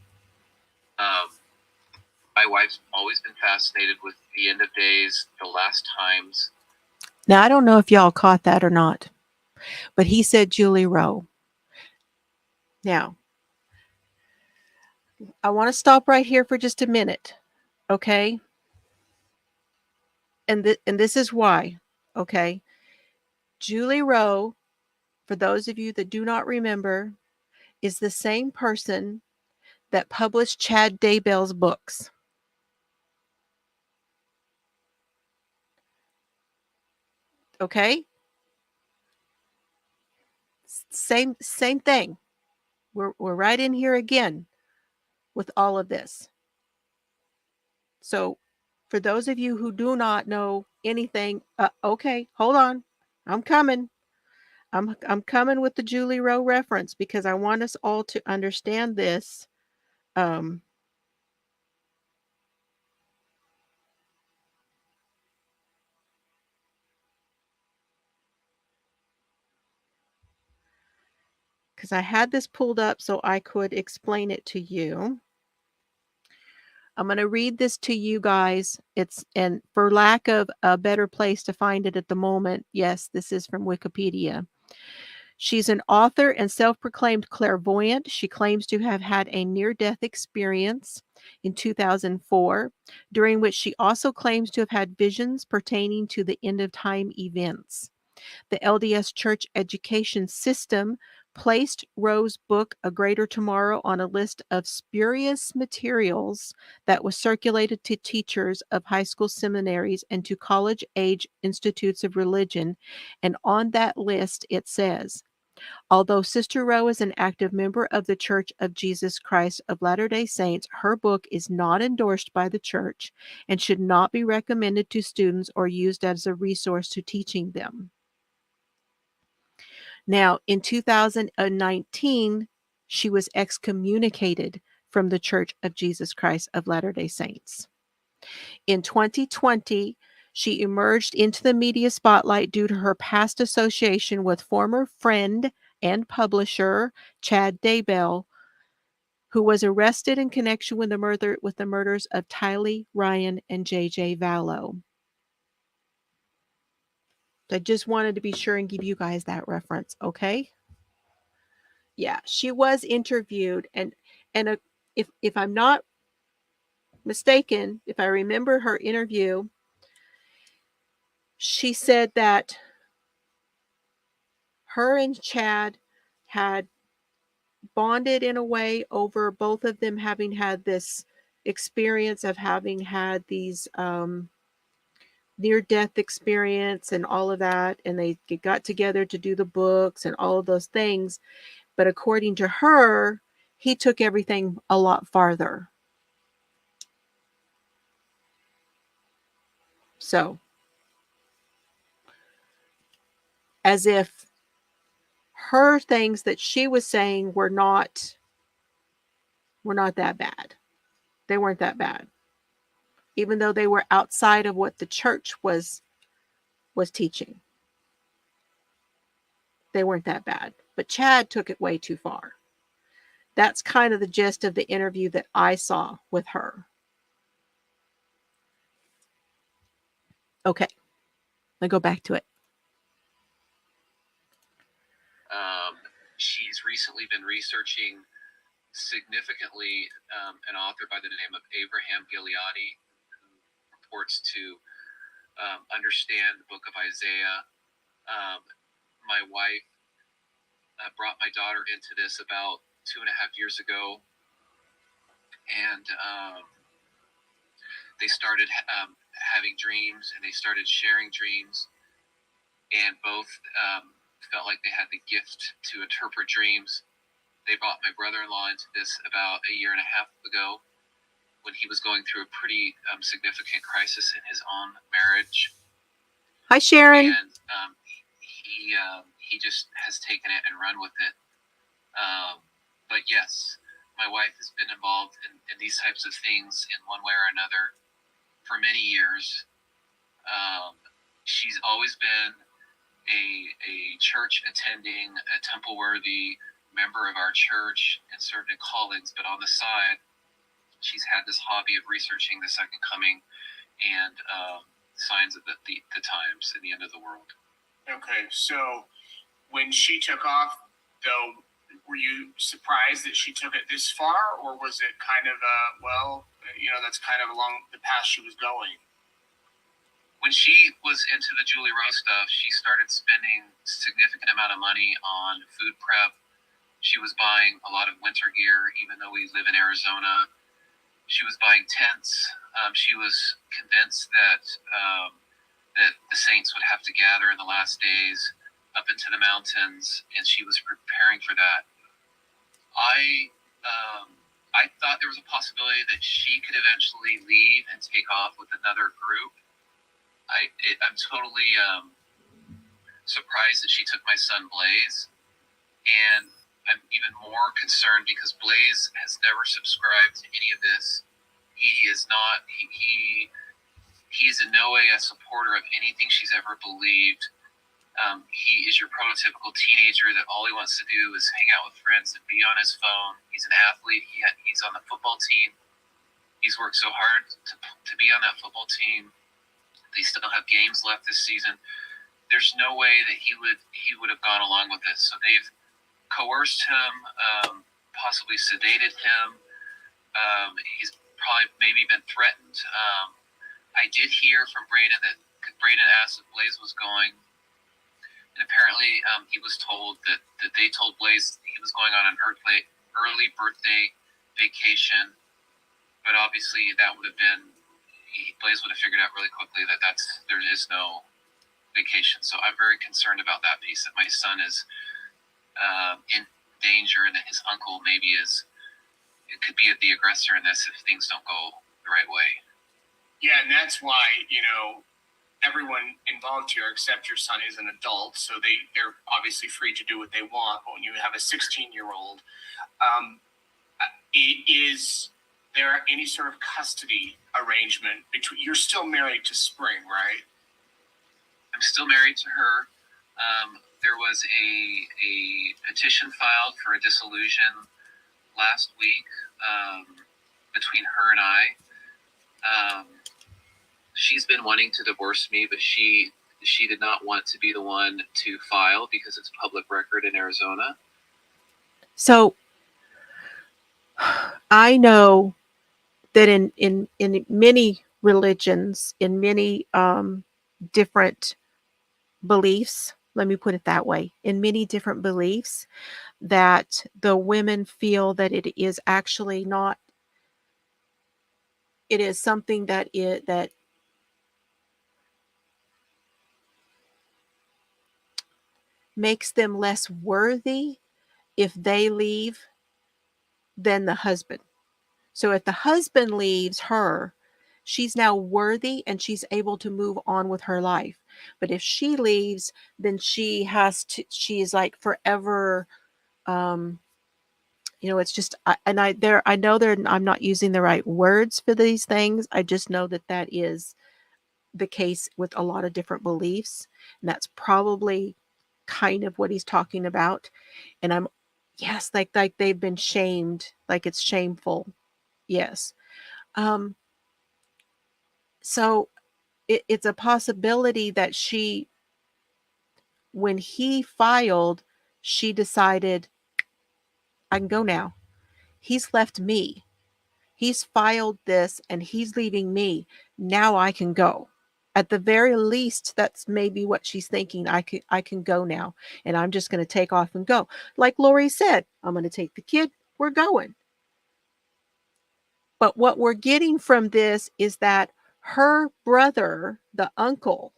My wife's always been fascinated with the end of days, the last times. Now, I don't know if y'all caught that or not, but he said Julie Rowe. Now, I want to stop right here for just a minute, okay? And this is why, okay? Julie Rowe, for those of you that do not remember, is the same person that published Chad Daybell's books. Okay? Same thing. We're right in here again with all of this. So for those of you who do not know anything, okay, hold on. I'm coming. I'm coming with the Julie Rowe reference because I want us all to understand this. Because I had this pulled up so I could explain it to you. I'm going to read this to you guys. And for lack of a better place to find it at the moment, yes, this is from Wikipedia. She's an author and self-proclaimed clairvoyant. She claims to have had a near-death experience in 2004, during which she also claims to have had visions pertaining to the end-of-time events. The LDS Church education system placed Rowe's book, A Greater Tomorrow, on a list of spurious materials that was circulated to teachers of high school seminaries and to college-age institutes of religion. And on that list, it says, although Sister Rowe is an active member of the Church of Jesus Christ of Latter-day Saints, her book is not endorsed by the church and should not be recommended to students or used as a resource to teaching them. Now, in 2019, she was excommunicated from the Church of Jesus Christ of Latter-day Saints. In 2020, she emerged into the media spotlight due to her past association with former friend and publisher Chad Daybell, who was arrested in connection with the murders of Tylee Ryan and J.J. Vallow. I just wanted to be sure and give you guys that reference, okay? Yeah, she was interviewed, and if I'm not mistaken, if I remember her interview, she said that her and Chad had bonded in a way over both of them having had this experience of having had these near-death experience and all of that, and they got together to do the books and all of those things. But according to her, he took everything a lot farther. So, as if her things that she was saying were not that bad. They weren't that bad. Even though they were outside of what the church was teaching. They weren't that bad. But Chad took it way too far. That's kind of the gist of the interview that I saw with her. Okay. Let go back to it. She's recently been researching significantly an author by the name of Abraham Gileadi, who purports to understand the book of Isaiah. My wife brought my daughter into this about 2.5 years ago, and they started having dreams, and they started sharing dreams, and both felt like they had the gift to interpret dreams. They brought my brother-in-law into this about 1.5 years ago, when he was going through a pretty significant crisis in his own marriage. Hi, Sharon. And he just has taken it and run with it. But yes, my wife has been involved in these types of things in one way or another for many years. She's always been a church attending, a temple worthy member of our church and served in callings, but on the side, she's had this hobby of researching the second coming and signs of the times and the end of the world. Okay, so when she took off, though, were you surprised that she took it this far, or was it kind of that's kind of along the path she was going? When she was into the Julie Rose stuff, she started spending a significant amount of money on food prep. She was buying a lot of winter gear, even though we live in Arizona. She was buying tents. She was convinced that the saints would have to gather in the last days up into the mountains, and she was preparing for that. I thought there was a possibility that she could eventually leave and take off with another group. I'm totally surprised that she took my son Blaze, and I'm even more concerned because Blaze has never subscribed to any of this. He is not. He is in no way a supporter of anything she's ever believed. He is your prototypical teenager that all he wants to do is hang out with friends and be on his phone. He's an athlete. He's on the football team. He's worked so hard to be on that football team. They still have games left this season. There's no way that he would have gone along with this. So they've coerced him, possibly sedated him. He's probably maybe been threatened. I did hear from Braden that Braden asked if Blaze was going, and apparently he was told that they told Blaze he was going on an early birthday vacation, but obviously that would have been, Blaze would have figured out really quickly that there is no vacation. So I'm very concerned about that piece, that my son is in danger and that his uncle maybe could be the aggressor in this if things don't go the right way. Yeah, and that's why, everyone involved here except your son is an adult, so they're obviously free to do what they want. But when you have a 16-year-old, is there any sort of custody arrangement between? You're still married to Spring, right? I'm still married to her. There was a petition filed for a dissolution last week between her and I. She's been wanting to divorce me, but she did not want to be the one to file because it's public record in Arizona. So I know that in many religions, in many different beliefs, let me put it that way, in many different beliefs, that the women feel that it is actually not, it is something that makes them less worthy if they leave than the husband. So if the husband leaves her, she's now worthy and she's able to move on with her life. But if she leaves, then she is like forever, it's just, I'm not using the right words for these things. I just know that is the case with a lot of different beliefs. And that's probably kind of what he's talking about. And yes, like they've been shamed, like it's shameful. Yes. So it's a possibility that when he filed, she decided, I can go now. He's left me. He's filed this and he's leaving me. Now I can go. At the very least, that's maybe what she's thinking. I can go now, and I'm just going to take off and go. Like Lori said, I'm going to take the kid. We're going. But what we're getting from this is that her brother, the uncle,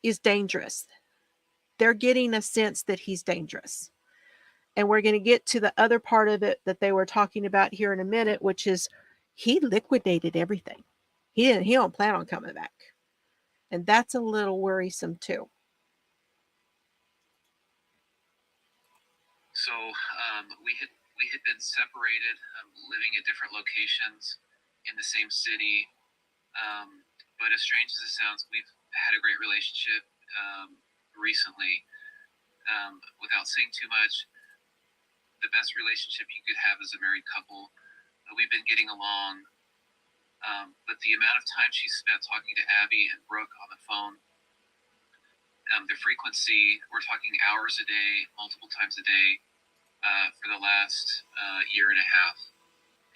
is dangerous. They're getting a sense that he's dangerous. And we're going to get to the other part of it that they were talking about here in a minute, which is he liquidated everything. He don't plan on coming back. And that's a little worrisome too. So we had been separated, living at different locations in the same city. But as strange as it sounds, we've had a great relationship recently. Without saying too much, the best relationship you could have as a married couple. We've been getting along, but the amount of time she spent talking to Abby and Brooke on the phone, the frequency, we're talking hours a day, multiple times a day, for the last year and a half.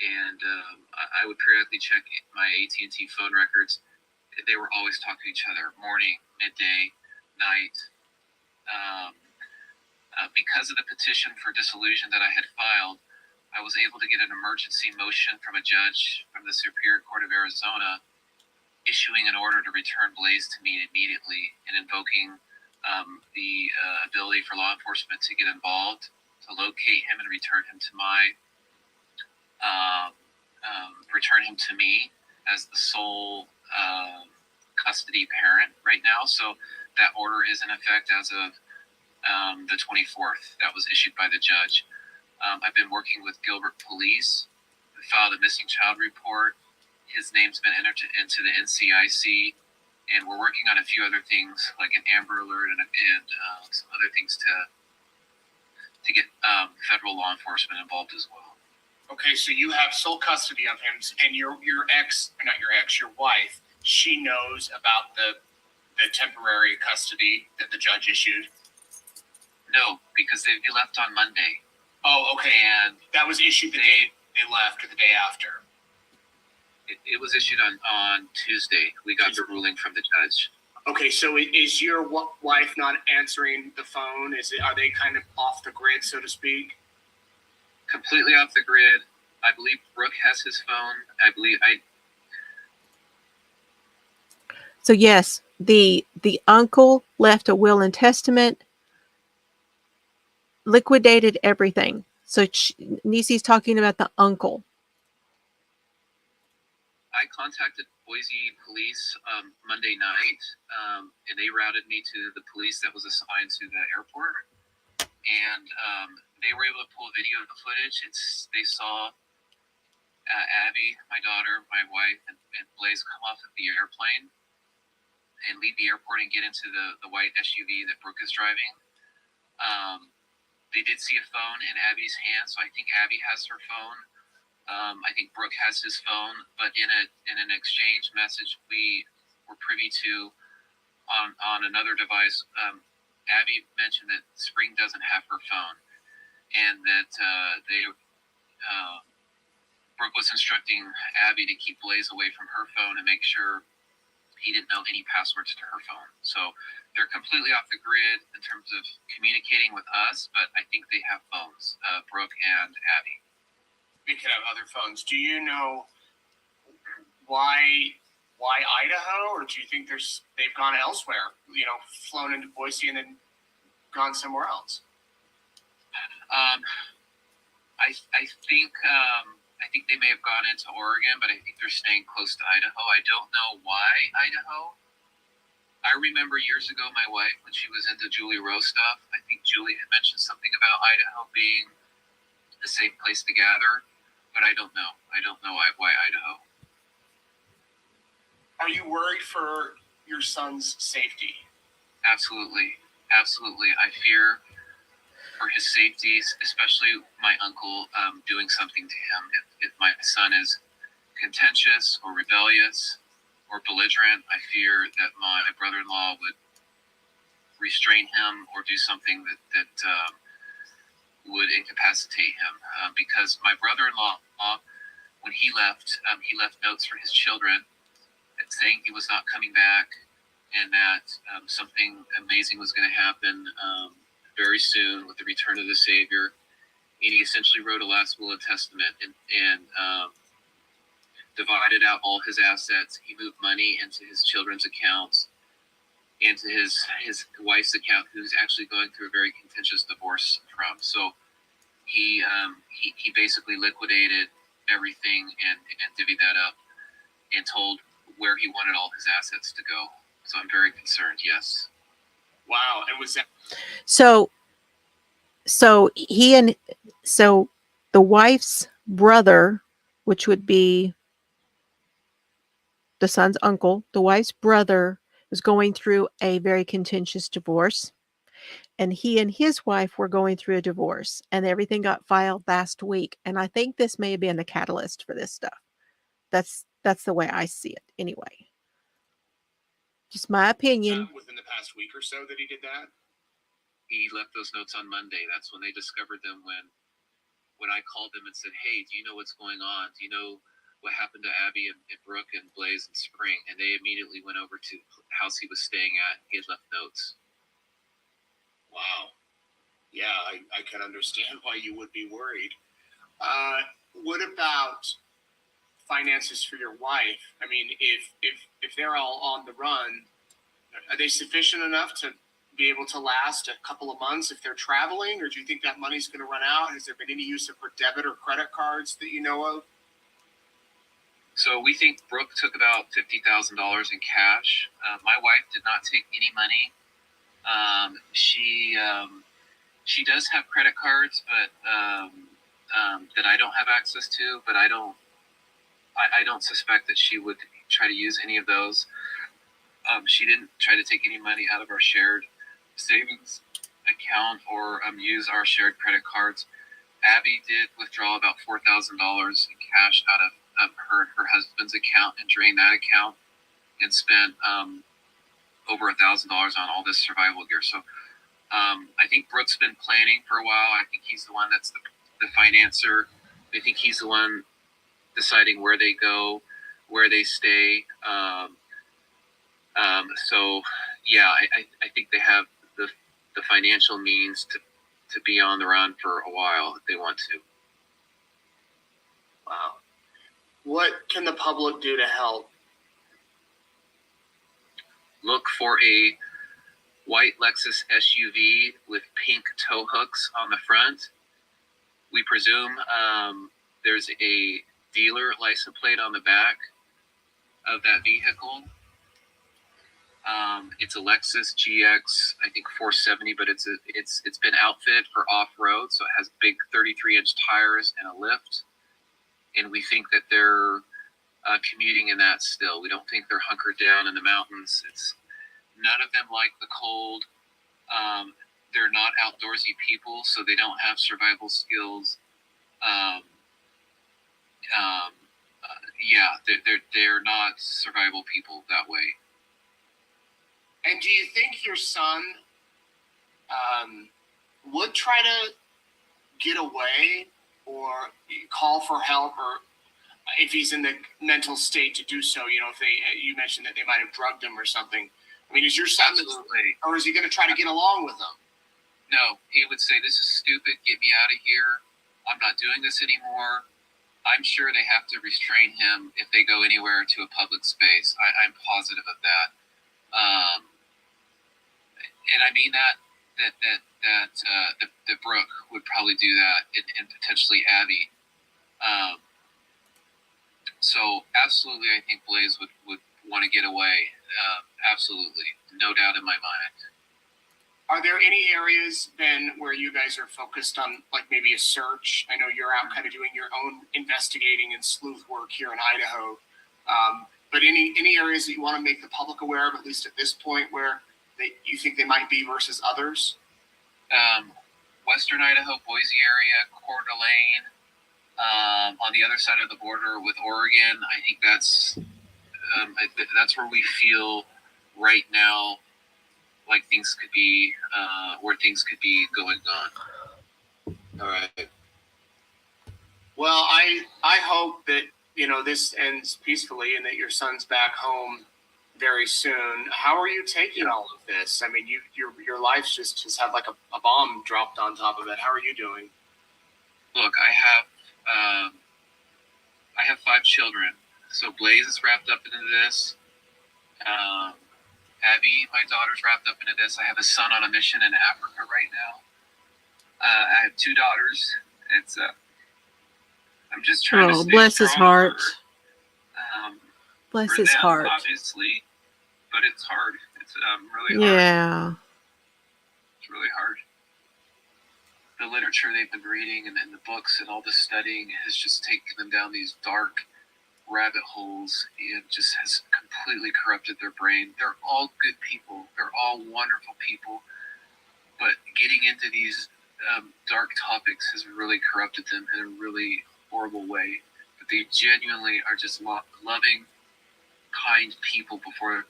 And I would periodically check my AT&T phone records. They were always talking to each other, morning, midday, night. Because of the petition for dissolution that I had filed, I was able to get an emergency motion from a judge from the Superior Court of Arizona issuing an order to return Blaze to me immediately and invoking the ability for law enforcement to get involved, to locate him and return him to me as the sole custody parent right now. So that order is in effect as of the 24th. That was issued by the judge. I've been working with Gilbert Police. We filed a missing child report. His name's been entered into the NCIC, and we're working on a few other things like an Amber Alert and some other things to get federal law enforcement involved as well. Okay, so you have sole custody of him, and your wife, she knows about the temporary custody that the judge issued. No, because they left on Monday. Oh, okay. And that was issued the day they left or the day after? It was issued on Tuesday. We got the ruling from the judge. Okay, so is your wife not answering the phone? Are they kind of off the grid, so to speak? Completely off the grid. I believe Brooke has his phone. So yes, the uncle left a will and testament, liquidated everything. So Nisi's talking about the uncle. I contacted Boise police Monday night, and they routed me to the police that was assigned to the airport. And they were able to pull video of the footage. They saw Abby, my daughter, my wife, and Blaze come off of the airplane and leave the airport and get into the white SUV that Brooke is driving. They did see a phone in Abby's hand, so I think Abby has her phone. I think Brooke has his phone, but in an exchange message we were privy to on another device, Abby mentioned that Spring doesn't have her phone, and that Brooke was instructing Abby to keep Blaze away from her phone and make sure he didn't know any passwords to her phone. So they're completely off the grid in terms of communicating with us, but I think they have phones, Brooke and Abby. They could have other phones. Do you know why Idaho, or do you think they've gone elsewhere? Flown into Boise and then gone somewhere else? I think they may have gone into Oregon, but I think they're staying close to Idaho. I don't know why Idaho. I remember years ago my wife, when she was into Julie Rowe stuff, I think Julie had mentioned something about Idaho being a safe place to gather, but I don't know. I don't know why Idaho. Are you worried for your son's safety? Absolutely. Absolutely. I fear for his safety, especially my uncle doing something to him. If my son is contentious or rebellious or belligerent, I fear that my brother-in-law would restrain him or do something that would incapacitate him. Because my brother-in-law, when he left notes for his children saying he was not coming back and that something amazing was going to happen very soon with the return of the Savior. And he essentially wrote a last will and testament and divided out all his assets. He moved money into his children's accounts, into his wife's account, who's actually going through a very contentious divorce from. So he basically liquidated everything and divvied that up and told where he wanted all his assets to go. So I'm very concerned. Yes. Wow. And was that So the wife's brother, which would be the son's uncle, the wife's brother was going through a very contentious divorce. And he and his wife were going through a divorce, and everything got filed last week. And I think this may have been the catalyst for this stuff. That's the way I see it anyway. Just my opinion. within the past week or so that he did that? He left those notes on Monday. That's when they discovered them when I called them and said, hey, do you know what's going on? Do you know what happened to Abby and Brooke and Blaze and Spring? And they immediately went over to the house he was staying at. He had left notes. Wow. Yeah, I can understand why you would be worried. What about finances for your wife? I mean, if they're all on the run, are they sufficient enough to be able to last a couple of months if they're traveling, or do you think that money's going to run out? Has there been any use of her debit or credit cards that you know of? So we think Brooke took about $50,000 in cash. My wife did not take any money. She does have credit cards, but that I don't have access to. But I don't suspect that she would try to use any of those. She didn't try to take any money out of our shared savings account or use our shared credit cards. Abby did withdraw about $4,000 in cash out of her husband's account and drained that account and spent over $1,000 on all this survival gear. So I think Brooke's been planning for a while. I think he's the one that's the financer. I think he's the one deciding where they go, where they stay. So yeah, I think they have the financial means to be on the run for a while if they want to. Wow. What can the public do to help? Look for a white Lexus SUV with pink tow hooks on the front. We presume there's a dealer license plate on the back of that vehicle. It's a Lexus GX, I think 470, but it's been outfitted for off-road, so it has big 33-inch tires and a lift. And we think that they're commuting in that still. We don't think they're hunkered down in the mountains. None of them like the cold. They're not outdoorsy people, so they don't have survival skills. They're not survival people that way. And do you think your son would try to get away or call for help, or if he's in the mental state to do so? You know, if you mentioned that they might have drugged him or something. I mean, is your son, absolutely, or is he going to try to get along with them? No, he would say, "This is stupid. Get me out of here. I'm not doing this anymore." I'm sure they have to restrain him if they go anywhere to a public space. I'm positive of that. And I mean that Brooke would probably do that, and potentially Abby. So absolutely, I think Blaze would want to get away. Absolutely, no doubt in my mind. Are there any areas, Ben, where you guys are focused on, like maybe a search? I know you're out kind of doing your own investigating and sleuth work here in Idaho. But any areas that you want to make the public aware of, at least at this point, where you think they might be versus others? Western Idaho, Boise area, Coeur d'Alene, On the other side of the border with Oregon, I think that's where we feel right now like things could be, where things could be going on. All right. Well, I hope that this ends peacefully and that your son's back home very soon. How are you taking all of this? I mean, your life's just had like a bomb dropped on top of it. How are you doing? Look, I have 5 children. So Blaze is wrapped up into this. Abby, my daughter's wrapped up into this. I have a son on a mission in Africa right now. I have 2 daughters. It's I'm just trying to stay bless his heart. Bless for his them, heart. obviously, but it's hard. It's really hard. Yeah. It's really hard. The literature they've been reading and the books and all the studying has just taken them down these dark rabbit holes and just has completely corrupted their brain. They're all good people. They're all wonderful people. But getting into these dark topics has really corrupted them in a really horrible way. But they genuinely are just loving, kind people before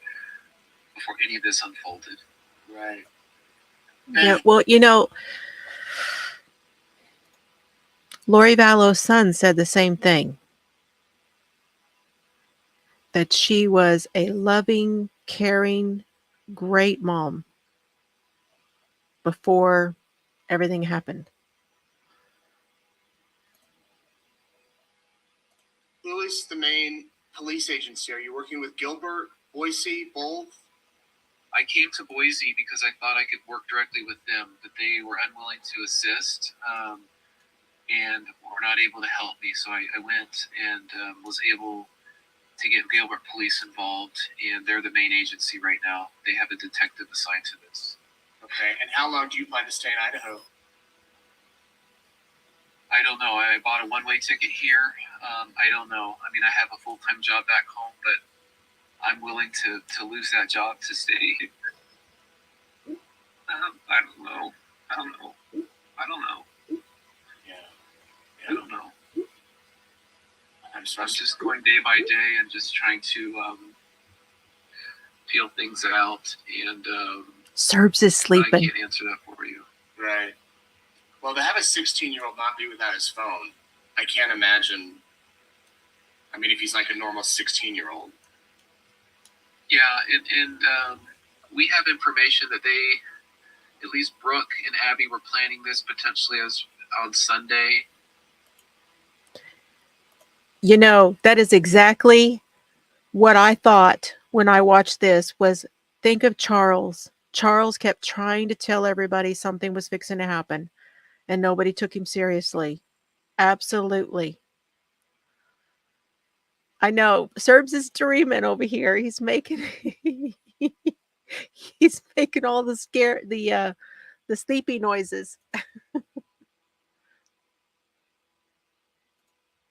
any of this unfolded. Right. Yeah. Well, Lori Vallow's son said the same thing. That she was a loving, caring, great mom before everything happened. Who is the main police agency? Are you working with Gilbert, Boise, both? I came to Boise because I thought I could work directly with them, but they were unwilling to assist and were not able to help me. So I went and was able to get Gilbert Police involved, and they're the main agency right now. They have a detective assigned to this. Okay, and how long do you plan to stay in Idaho? I don't know. I bought a one-way ticket here. I don't know. I mean, I have a full-time job back home, but I'm willing to lose that job to stay here. I don't know. Yeah. I don't know. I'm just going day by day and just trying to feel things out. And Serbs is sleeping. I can't answer that for you. Right. Well, to have a 16-year-old not be without his phone, I can't imagine. I mean, if he's like a normal 16-year-old. Yeah, and we have information that they, at least Brooke and Abby, were planning this potentially as on Sunday. That is exactly what I thought when I watched this was think of Charles. Charles kept trying to tell everybody something was fixing to happen, and nobody took him seriously. Absolutely. I know. Serbs is dreaming over here. He's making he's making all the sleepy noises.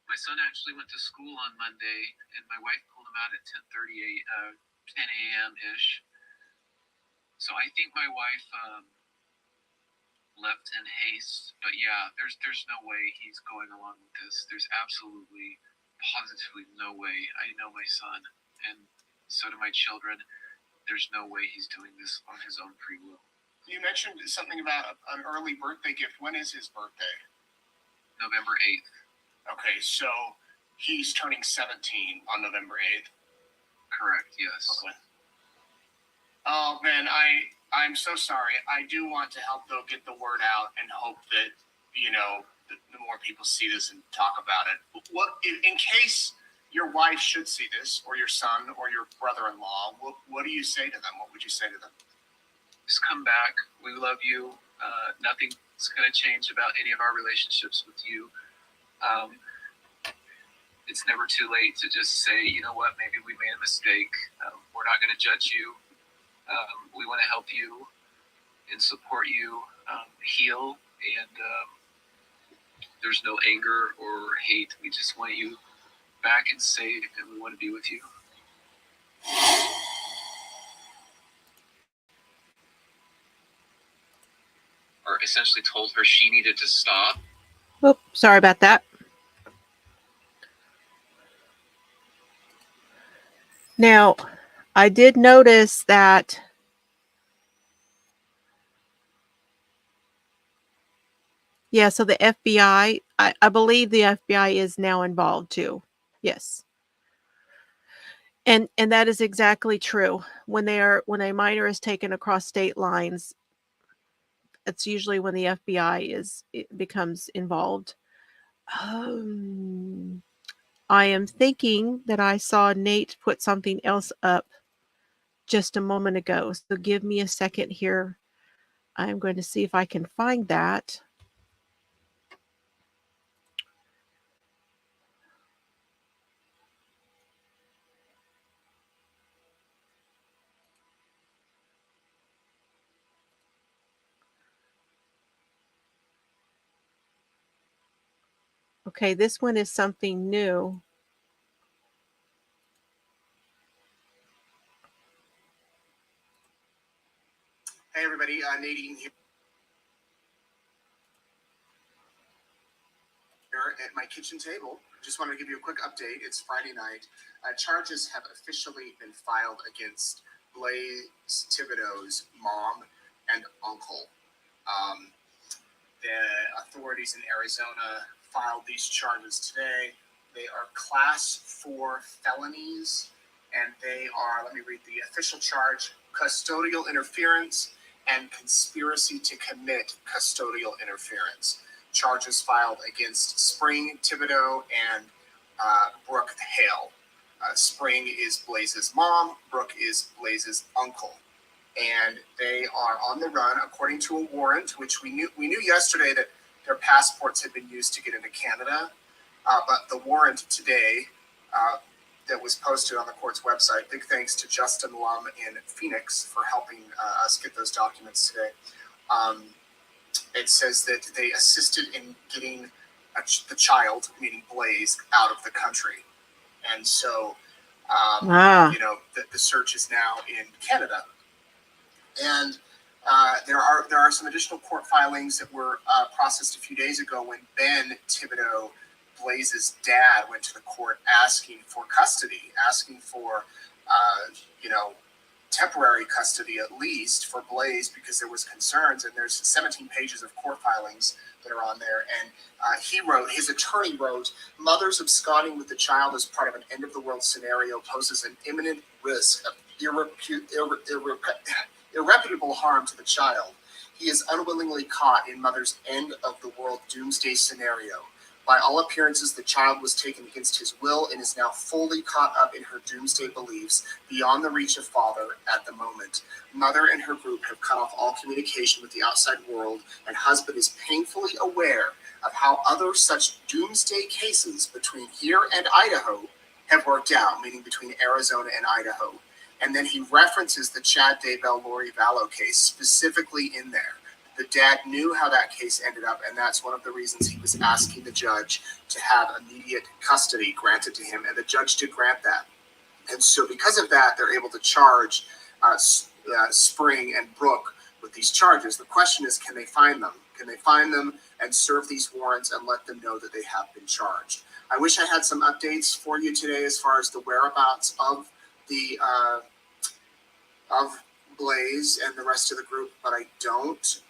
My son actually went to school on Monday, and my wife pulled him out at 10 a.m. ish. So I think my wife left in haste. But yeah, there's no way he's going along with this. There's absolutely, positively no way. I know my son, and so do my children. There's no way he's doing this on his own free will. You mentioned something about an early birthday gift. When is his birthday? November 8th. Okay, so he's turning 17 on November 8th. Correct, yes. Okay. Oh, man, I'm so sorry. I do want to help, though, get the word out and hope that, the more people see this and talk about it. What, in case your wife should see this, or your son, or your brother-in-law, what do you say to them? What would you say to them? Just come back. We love you. Nothing's going to change about any of our relationships with you. It's never too late to just say, you know what, maybe we made a mistake. We're not going to judge you. We want to help you and support you heal. And there's no anger or hate. We just want you back and safe, and we want to be with you. Or essentially told her she needed to stop. Oh, sorry about that. Now, I did notice that so the FBI, I believe the FBI is now involved too. Yes. And that is exactly true. When a minor is taken across state lines, it's usually when the FBI becomes involved. I am thinking that I saw Nate put something else up just a moment ago. So give me a second here. I'm going to see if I can find that. Okay, this one is something new. Hey everybody, Nadine here at my kitchen table. Just wanted to give you a quick update. It's Friday night. Charges have officially been filed against Blaze Thibodeau's mom and uncle. The authorities in Arizona filed these charges today. They are class 4 felonies, and they are, let me read the official charge, custodial interference and conspiracy to commit custodial interference. Charges filed against Spring Thibodeau and Brooke Hale. Spring is Blaze's mom, Brooke is Blaze's uncle. And they are on the run according to a warrant, which we knew yesterday that their passports had been used to get into Canada. But the warrant today that was posted on the court's website, big thanks to Justin Lum in Phoenix for helping us get those documents today. It says that they assisted in getting the child, meaning Blaze, out of the country. And so, the search is now in Canada. And there are some additional court filings that were processed a few days ago when Ben Thibodeau, Blaze's dad, went to the court asking for custody, asking for temporary custody at least for Blaze because there was concerns. And there's 17 pages of court filings that are on there. And his attorney wrote, mothers absconding with the child as part of an end of the world scenario poses an imminent risk of irreparable harm to the child. He is unwillingly caught in mother's end of the world doomsday scenario. By all appearances, the child was taken against his will and is now fully caught up in her doomsday beliefs beyond the reach of father at the moment. Mother and her group have cut off all communication with the outside world, and husband is painfully aware of how other such doomsday cases between here and Idaho have worked out, meaning between Arizona and Idaho. And then he references the Chad Daybell Lori Vallow case specifically in there. The dad knew how that case ended up, and that's one of the reasons he was asking the judge to have immediate custody granted to him, and the judge did grant that. And so because of that, they're able to charge Spring and Brooke with these charges. The question is, can they find them? Can they find them and serve these warrants and let them know that they have been charged? I wish I had some updates for you today as far as the whereabouts of the of Blaze and the rest of the group, but I don't.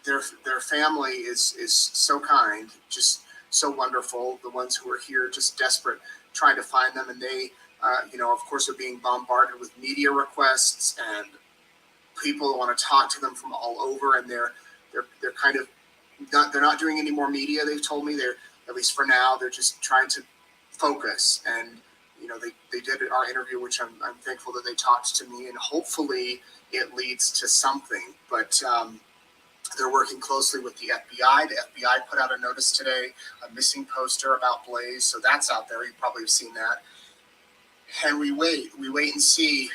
Their family is so kind, just so wonderful. The ones who are here, just desperate, trying to find them, and they, of course, are being bombarded with media requests and people want to talk to them from all over, and they're kind of not doing any more media. They've told me they're, at least for now, they're just trying to focus. And they did our interview, which I'm thankful that they talked to me, and hopefully it leads to something. But they're working closely with the FBI. The FBI put out a notice today, a missing poster about Blaze, so that's out there. You probably have seen that. And we wait and see.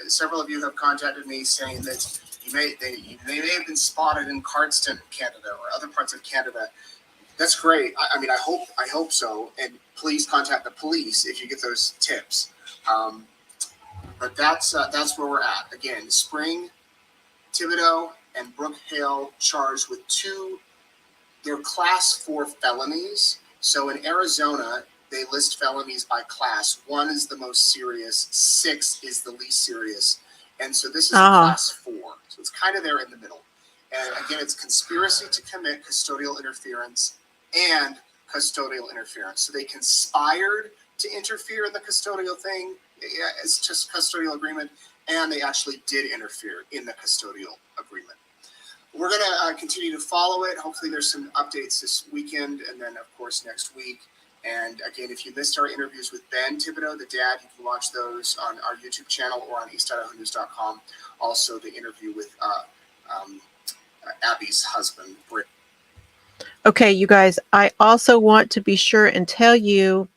Several of you have contacted me saying that they may have been spotted in Cardston, Canada, or other parts of Canada. That's great. I mean, I hope so. And please contact the police if you get those tips. But that's where we're at. Again, Spring Thibodeau and Brooke Hale charged with they're class 4 felonies. So in Arizona, they list felonies by class. 1 is the most serious, 6 is the least serious, and so this is a class 4. So it's kind of there in the middle. And again, it's conspiracy to commit custodial interference and custodial interference. So they conspired to interfere in the custodial thing. It's just custodial agreement, and they actually did interfere in the custodial agreement. We're going to continue to follow it. Hopefully there's some updates this weekend, and then, of course, next week. And again, if you missed our interviews with Ben Thibodeau, the dad, you can watch those on our YouTube channel or on eastidahonews.com. Also, the interview with Abby's husband, Britt. Okay, you guys, I also want to be sure and tell you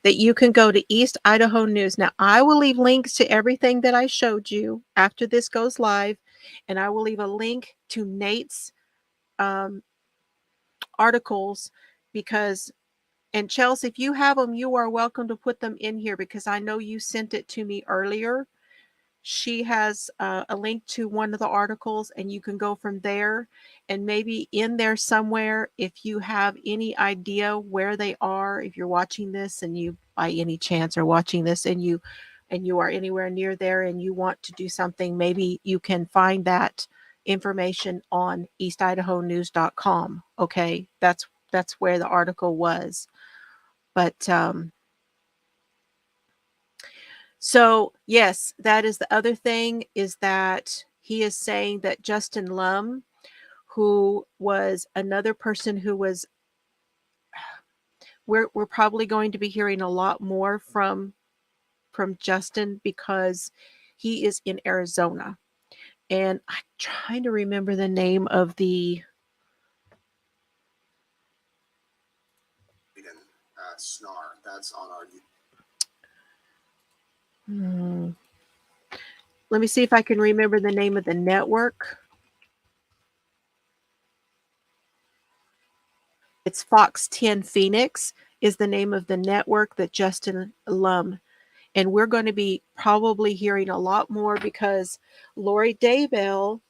that you can go to East Idaho News. Now, I will leave links to everything that I showed you after this goes live, and I will leave a link to Nate's articles because, and Chelsea, if you have them, you are welcome to put them in here because I know you sent it to me earlier. She has a link to one of the articles, and you can go from there. And maybe in there somewhere, if you have any idea where they are, if you're watching this and you by any chance are watching this and you are anywhere near there and you want to do something, maybe you can find that information on eastidahonews.com. Okay, that's where the article was. But so, yes, that is the other thing, is that he is saying that Justin Lum, who was another person who was, we're probably going to be hearing a lot more from Justin because he is in Arizona. And I'm trying to remember the name of the Snar. That's on our YouTube. Let me see if I can remember the name of the network. It's Fox 10 Phoenix is the name of the network that Justin Lum. And we're going to be probably hearing a lot more because Lori Daybell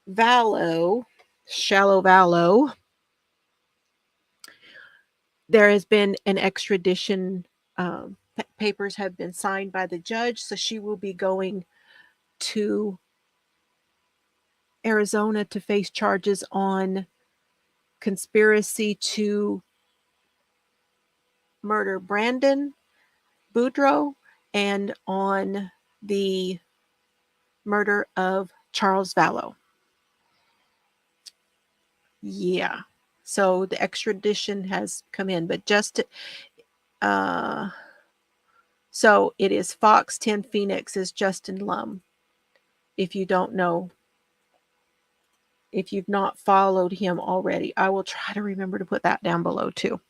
Shallow Vallow, there has been an extradition. Papers have been signed by the judge, so she will be going to Arizona to face charges on conspiracy to murder Brandon Boudreaux and on the murder of Charles Vallow. Yeah. So the extradition has come in, but just so it is Fox 10 Phoenix is Justin Lum. If you don't know, if you've not followed him already, I will try to remember to put that down below too.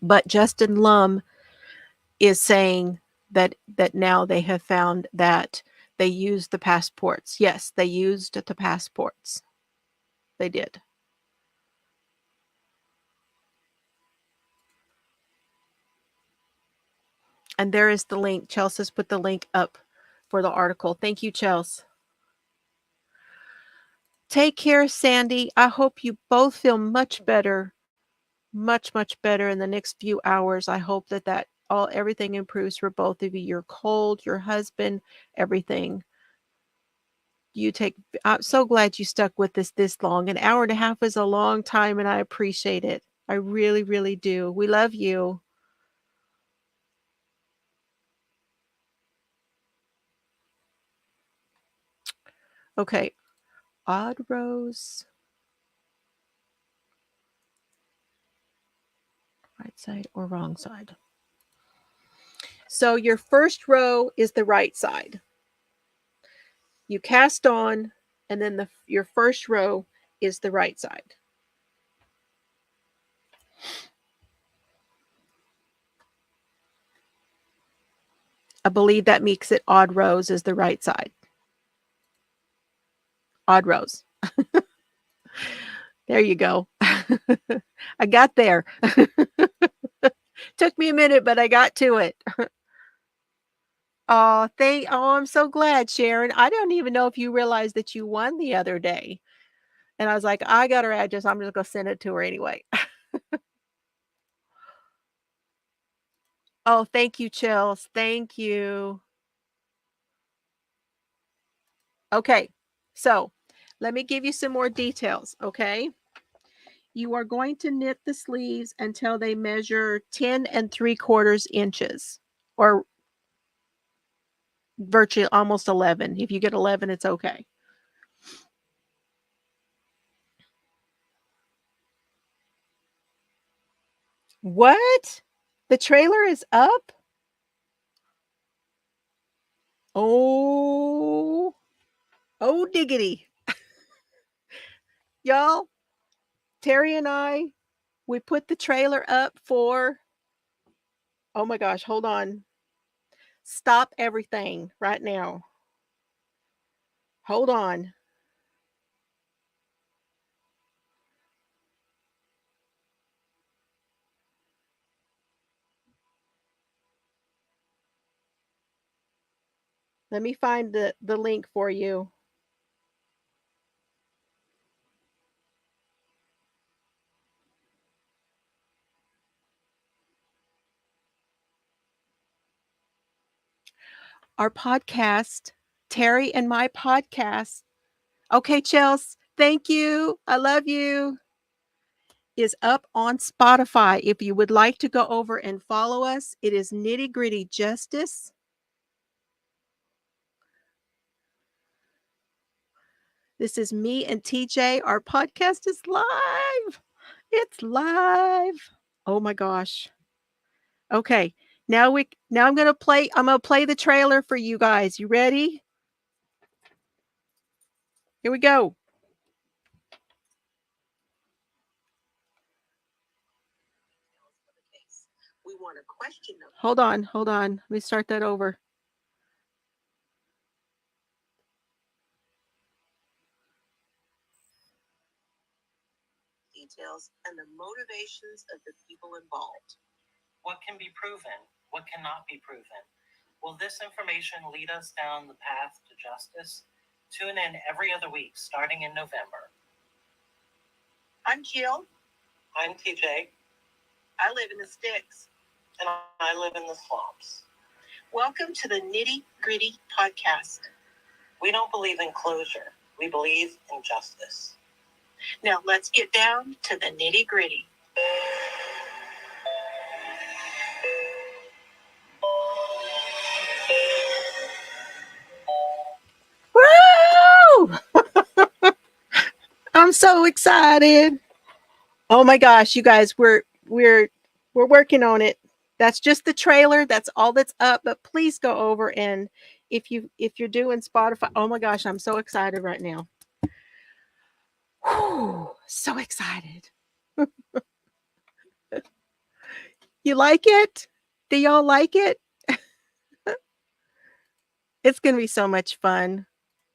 But Justin Lum is saying that now they have found that they used the passports. Yes, they used the passports. They did. And there is the link. Chelsea's put the link up for the article. Thank you, Chelsea. Take care, Sandy. I hope you both feel much better, much better in the next few hours. I hope that everything improves for both of you. Your cold, your husband, everything. I'm so glad you stuck with us this long. An hour and a half is a long time, and I appreciate it. I really, really do. We love you. Okay. Odd rows. Right side or wrong side. So your first row is the right side. You cast on, and then your first row is the right side. I believe that makes it odd rows is the right side. Odd rows. There you go. I got there. Took me a minute, but I got to it. Oh, I'm so glad, Sharon. I don't even know if you realized that you won the other day. And I was like, I got her address. I'm just going to send it to her anyway. Oh, thank you, Chels. Thank you. Okay, so let me give you some more details, okay? You are going to knit the sleeves until they measure 10 3/4 inches, or virtually almost 11. If you get 11, it's okay. What? The trailer is up? Oh, oh diggity. Y'all, Terry and I, we put the trailer up for, oh my gosh, hold on. Stop everything right now. Hold on. Let me find the link for you. Our podcast, Terry and my podcast. Okay, Chels, thank you. I love you. Is up on Spotify. If you would like to go over and follow us, it is Nitty Gritty Justice. This is me and TJ. Our podcast is live. It's live. Oh my gosh. Okay. Now I'm going to play the trailer for you guys. You ready? Here we go. We want to question them. Hold on. Let me start that over. Details and the motivations of the people involved. What can be proven? What cannot be proven? Will this information lead us down the path to justice? Tune in every other week, starting in November. I'm Jill. I'm TJ. I live in the sticks. And I live in the swamps. Welcome to the Nitty Gritty Podcast. We don't believe in closure. We believe in justice. Now let's get down to the nitty gritty. Woo! I'm so excited. Oh my gosh, you guys, we're working on it. That's just the trailer. That's all that's up. But please go over, and if you're doing Spotify, oh my gosh, I'm so excited right now. Whew, so excited. You like it? Do y'all like it? It's going to be so much fun.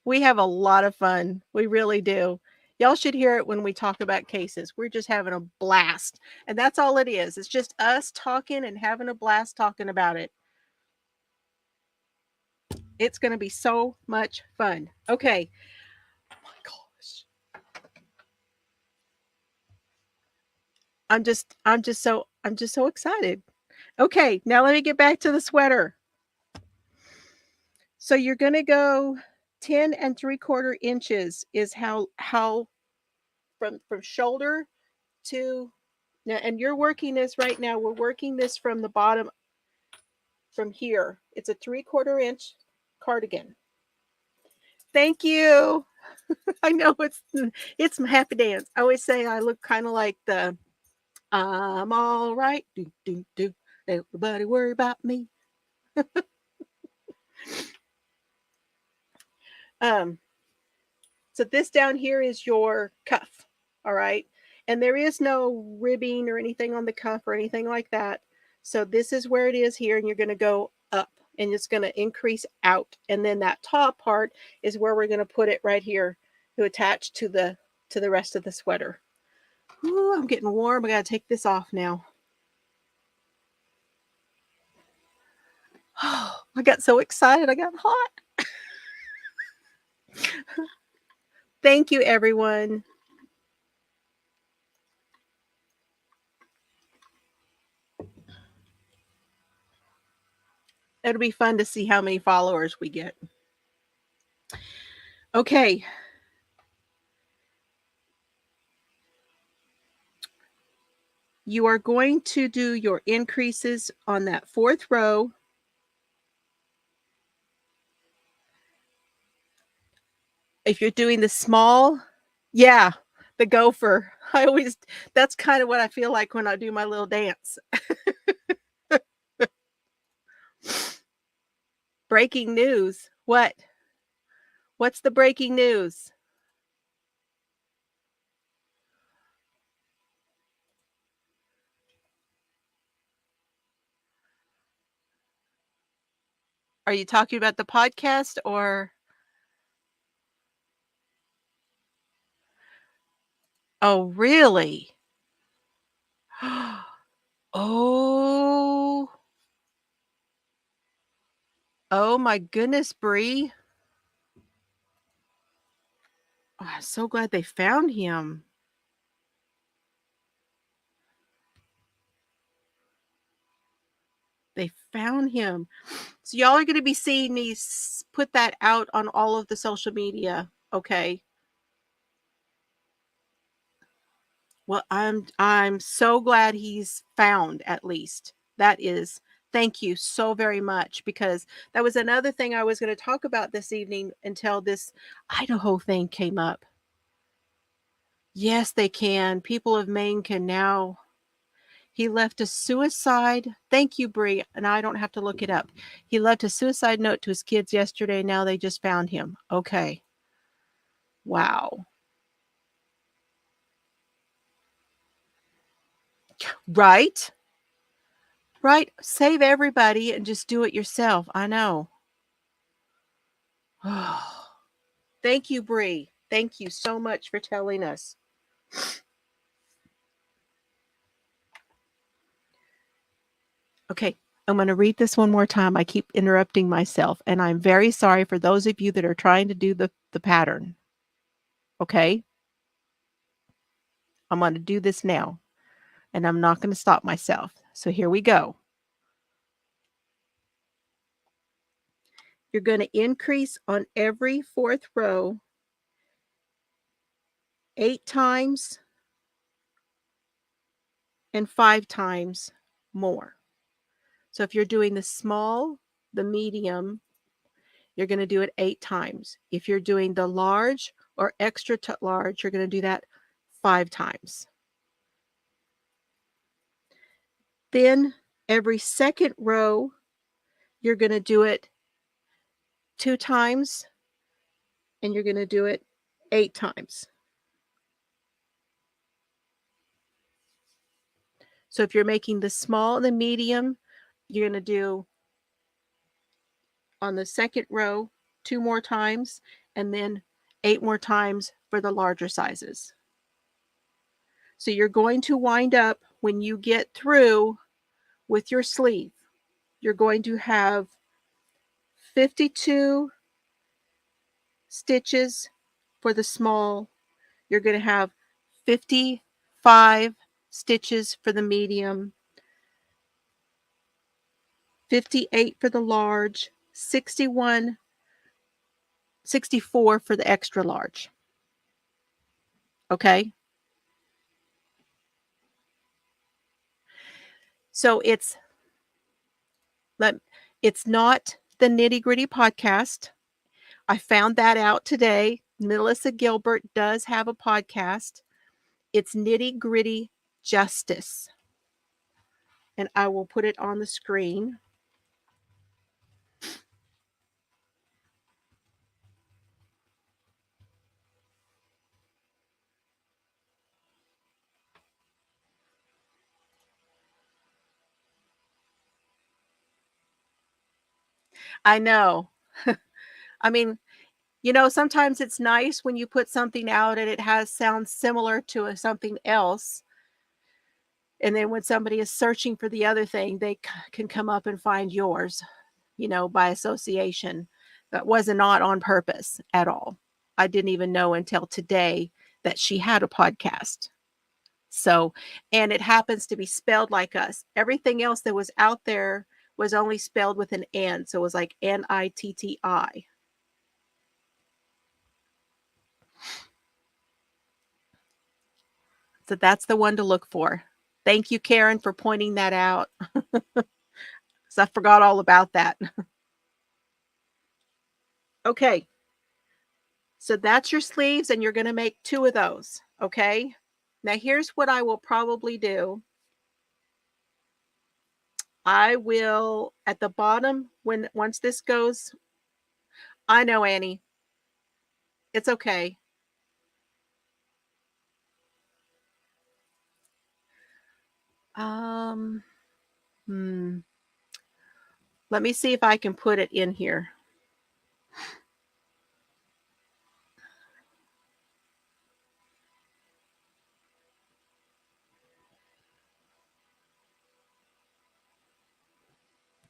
We have a lot of fun. We really do. Y'all should hear it when we talk about cases. We're just having a blast. And that's all it is. It's just us talking and having a blast talking about it. It's going to be so much fun. Okay. Oh my gosh. I'm just so excited. Okay, now let me get back to the sweater. So you're going to go 10 3/4 inches is how from shoulder to now, and you're working this right now. We're working this from the bottom, from here. It's a 3/4 inch cardigan. Thank you. I know it's my happy dance. I always say I look kind of like the I'm all right. Do. Everybody worry about me. So this down here is your cuff. All right. And there is no ribbing or anything on the cuff or anything like that. So this is where it is here, and you're going to go up, and it's going to increase out. And then that top part is where we're going to put it right here to attach to the rest of the sweater. Ooh, I'm getting warm. I got to take this off now. Oh, I got so excited. I got hot. Thank you, everyone. It'll be fun to see how many followers we get. Okay. You are going to do your increases on that fourth row. If you're doing the small, yeah, the gopher. That's kind of what I feel like when I do my little dance. Breaking news. What? What's the breaking news? Are you talking about the podcast or? Oh, really? Oh. Oh my goodness, Bree. Oh, I'm so glad they found him. They found him. So y'all are going to be seeing me put that out on all of the social media. Okay. Well, I'm so glad he's found at least. That is, thank you so very much, because that was another thing I was going to talk about this evening until this Idaho thing came up. Yes, they can. People of Maine can now. He left a suicide. Thank you, Bree. And I don't have to look it up. He left a suicide note to his kids yesterday. Now they just found him. Okay. Wow. Right? Right. Save everybody and just do it yourself. I know. Thank you, Bree. Thank you so much for telling us. Okay, I'm going to read this one more time. I keep interrupting myself, and I'm very sorry for those of you that are trying to do the pattern. Okay? I'm going to do this now, and I'm not going to stop myself. So here we go. You're going to increase on every fourth row 8 times and 5 times more. So if you're doing the small, the medium, you're going to do it 8 times. If you're doing the large or extra large, you're going to do that 5 times. Then every second row, you're going to do it 2 times, and you're going to do it 8 times. So if you're making the small and the medium, you're going to do on the second row 2 more times, and then 8 more times for the larger sizes. So you're going to wind up, when you get through with your sleeve, you're going to have 52 stitches for the small. You're going to have 55 stitches for the medium, 58 for the large, 64 for the extra large. Okay? So it's not the Nitty Gritty podcast. I found that out today. Melissa Gilbert does have a podcast. It's Nitty Gritty Justice. And I will put it on the screen. I know. I mean, sometimes it's nice when you put something out and it sounds similar to something else. And then when somebody is searching for the other thing, they can come up and find yours, by association. That was not on purpose at all. I didn't even know until today that she had a podcast. So, and it happens to be spelled like us. Everything else that was out there was only spelled with an N. So it was like Nitti. So that's the one to look for. Thank you, Karen, for pointing that out. So I forgot all about that. Okay. So that's your sleeves, and you're going to make 2 of those. Okay. Now here's what I will probably do. I will, at the bottom, once this goes, I know, Annie, it's okay. Let me see if I can put it in here.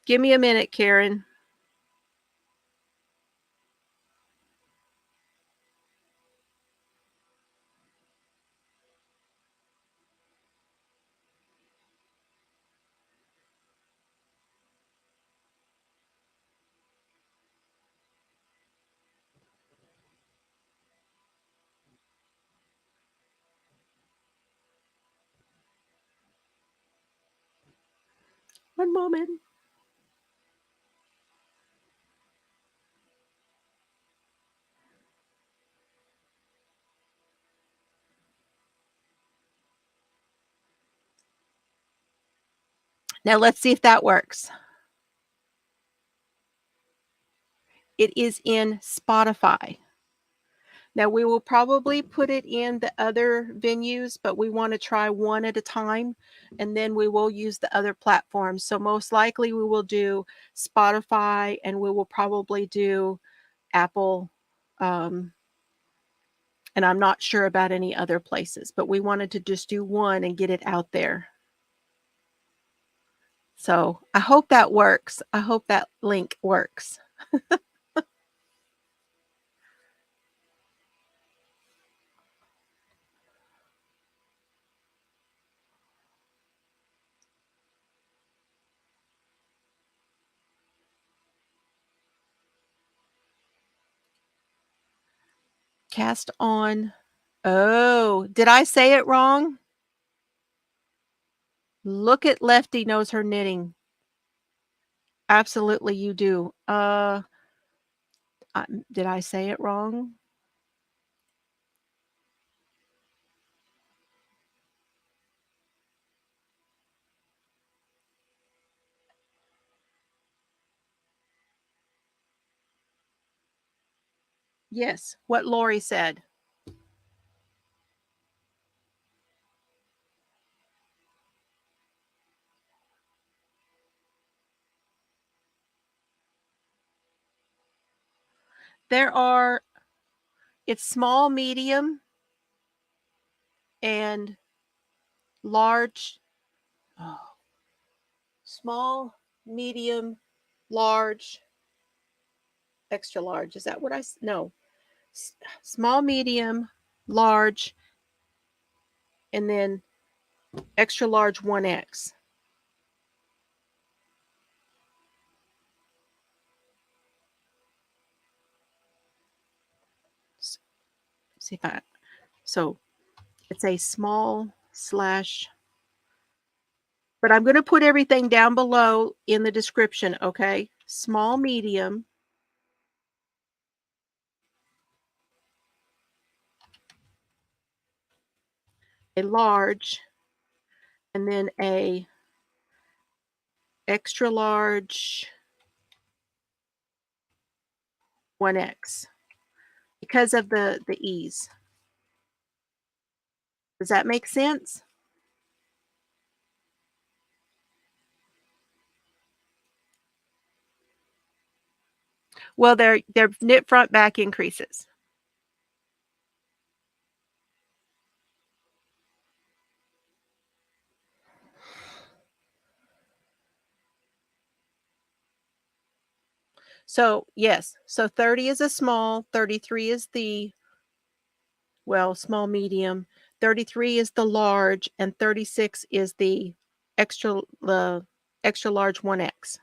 Give me a minute, Karen. One moment. Now let's see if that works. It is in Spotify. Now we will probably put it in the other venues, but we want to try one at a time, and then we will use the other platforms. So most likely we will do Spotify, and we will probably do Apple, and I'm not sure about any other places, but we wanted to just do one and get it out there. So I hope that works. I hope that link works. Cast on. Oh, did I say it wrong? Look at Lefty knows her knitting. Absolutely, you do. Did I say it wrong? Yes, what Lori said. It's small, medium, and large. Oh, small, medium, large, extra large. Is that what no. Small, medium, large, and then extra large 1X. See if so it's a small slash, but I'm going to put everything down below in the description. Okay. Small, medium, a large, and then a extra large 1X because of the ease. Does that make sense? Well, they're knit front back increases. So yes, so 30 is a small, 33 is the, well, small, medium, 33 is the large, and 36 is the extra large 1X.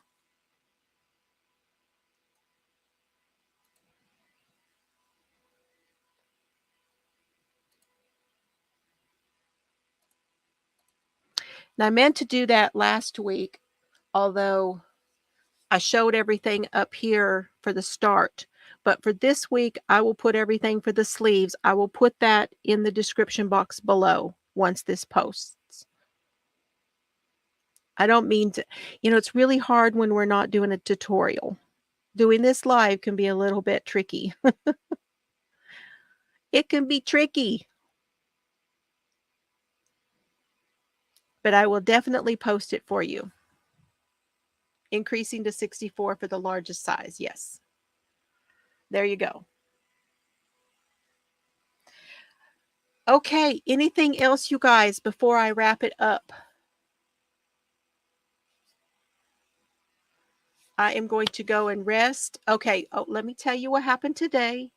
Now, I meant to do that last week, although I showed everything up here for the start. But for this week, I will put everything for the sleeves. I will put that in the description box below once this posts. I don't mean to, it's really hard when we're not doing a tutorial. Doing this live can be a little bit tricky. It can be tricky. But I will definitely post it for you. Increasing to 64 for the largest size. Yes. There you go. Okay. Anything else, you guys, before I wrap it up? I am going to go and rest. Okay. Oh, let me tell you what happened today.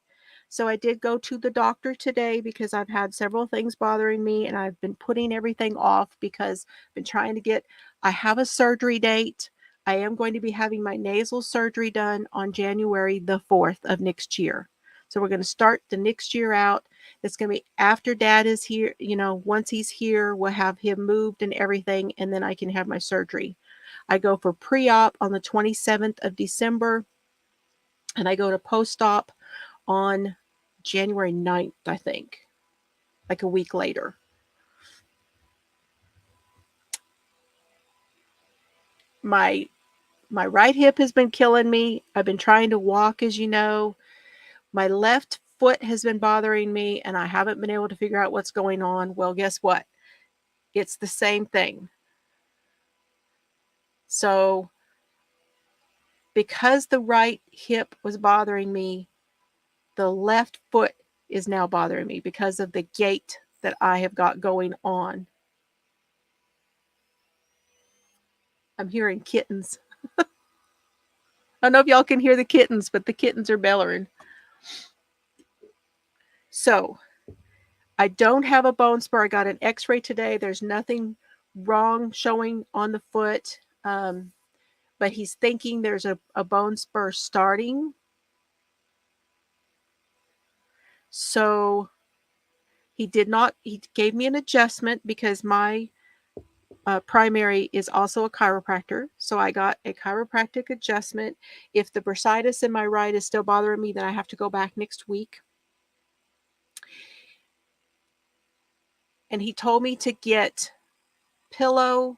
So I did go to the doctor today because I've had several things bothering me and I've been putting everything off because I've been trying to I have a surgery date. I am going to be having my nasal surgery done on January the 4th of next year. So we're going to start the next year out. It's going to be after Dad is here. Once he's here, we'll have him moved and everything, and then I can have my surgery. I go for pre-op on the 27th of December, and I go to post-op on January 9th, I think, like a week later. My right hip has been killing me. I've been trying to walk, as you know. My left foot has been bothering me, and I haven't been able to figure out what's going on. Well, guess what? It's the same thing. So, because the right hip was bothering me, the left foot is now bothering me because of the gait that I have got going on. I'm hearing kittens. I don't know if y'all can hear the kittens, but the kittens are bellowing. So, I don't have a bone spur. I got an x-ray today. There's nothing wrong showing on the foot. But he's thinking there's a bone spur starting. So, he gave me an adjustment because my primary is also a chiropractor. So I got a chiropractic adjustment. If the bursitis in my right is still bothering me, then I have to go back next week. And he told me to get pillow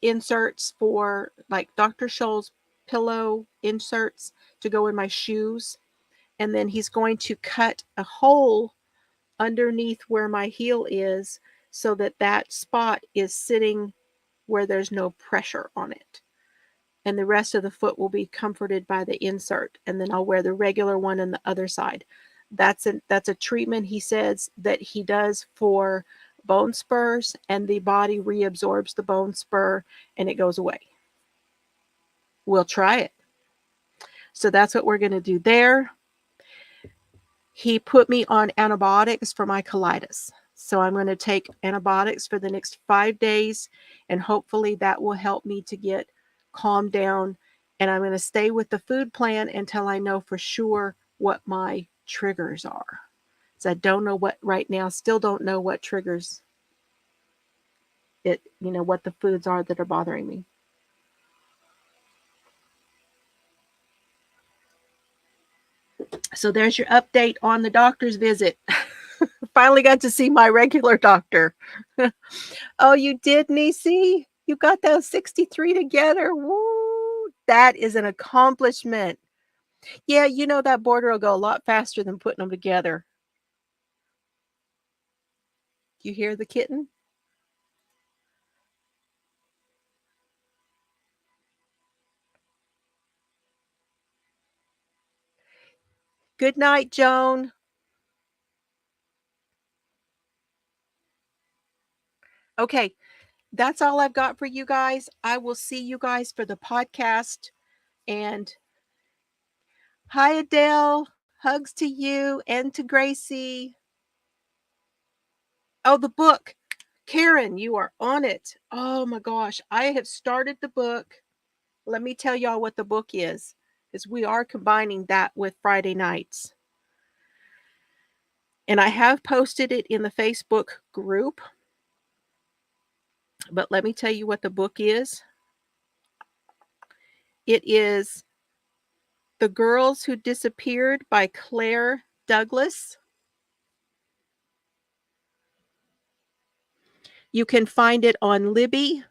inserts for, like, Dr. Scholl's pillow inserts to go in my shoes. And then he's going to cut a hole underneath where my heel is so that spot is sitting where there's no pressure on it. And the rest of the foot will be comforted by the insert. And then I'll wear the regular one on the other side. That's a treatment, he says, that he does for bone spurs, and the body reabsorbs the bone spur and it goes away. We'll try it. So that's what we're going to do there. He put me on antibiotics for my colitis. So I'm going to take antibiotics for the next 5 days, and hopefully that will help me to get calmed down. And I'm going to stay with the food plan until I know for sure what my triggers are. So I don't know what right now, still don't know what triggers it, what the foods are that are bothering me. So there's your update on the doctor's visit. Finally got to see my regular doctor. Oh, you did, Nisi? You got those 63 together? Woo! That is an accomplishment. Yeah, that border will go a lot faster than putting them together. You hear the kitten? Good night, Joan. Okay, that's all I've got for you guys. I will see you guys for the podcast. And hi, Adele. Hugs to you and to Gracie. Oh, the book. Karen, you are on it. Oh my gosh. I have started the book. Let me tell y'all what the book is, because we are combining that with Friday nights. And I have posted it in the Facebook group. But let me tell you what the book is. It is The Girls Who Disappeared by Claire Douglas. You can find it on Libby.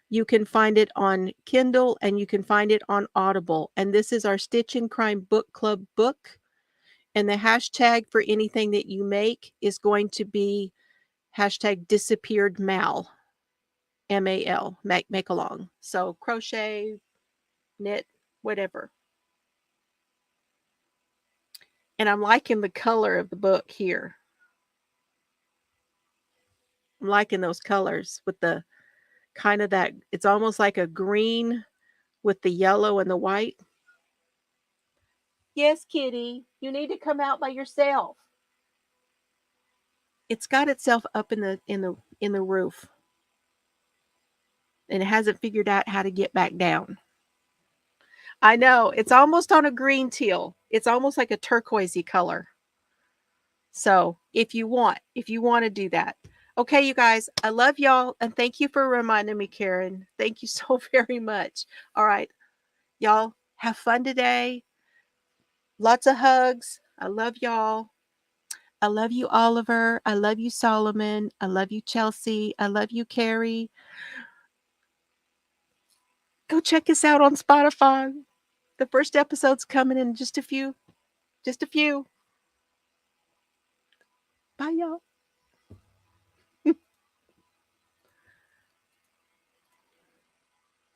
You can find it on Kindle, and you can find it on Audible. And this is our Stitch and Crime Book Club book. And the hashtag for anything that you make is going to be hashtag disappeared Mal. M-A-L. Make along. So crochet, knit, whatever. And I'm liking the color of the book here. I'm liking those colors with the kind of that, it's almost like a green with the yellow and the white. Yes, kitty, you need to come out by yourself. It's got itself up in the roof. And it hasn't figured out how to get back down. I know, it's almost on a green teal. It's almost like a turquoisey color. So if you want to do that. Okay, you guys, I love y'all. And thank you for reminding me, Karen. Thank you so very much. All right, y'all have fun today. Lots of hugs. I love y'all. I love you, Oliver. I love you, Solomon. I love you, Chelsea. I love you, Carrie. Go check us out on Spotify. The first episode's coming in just a few. Bye, y'all.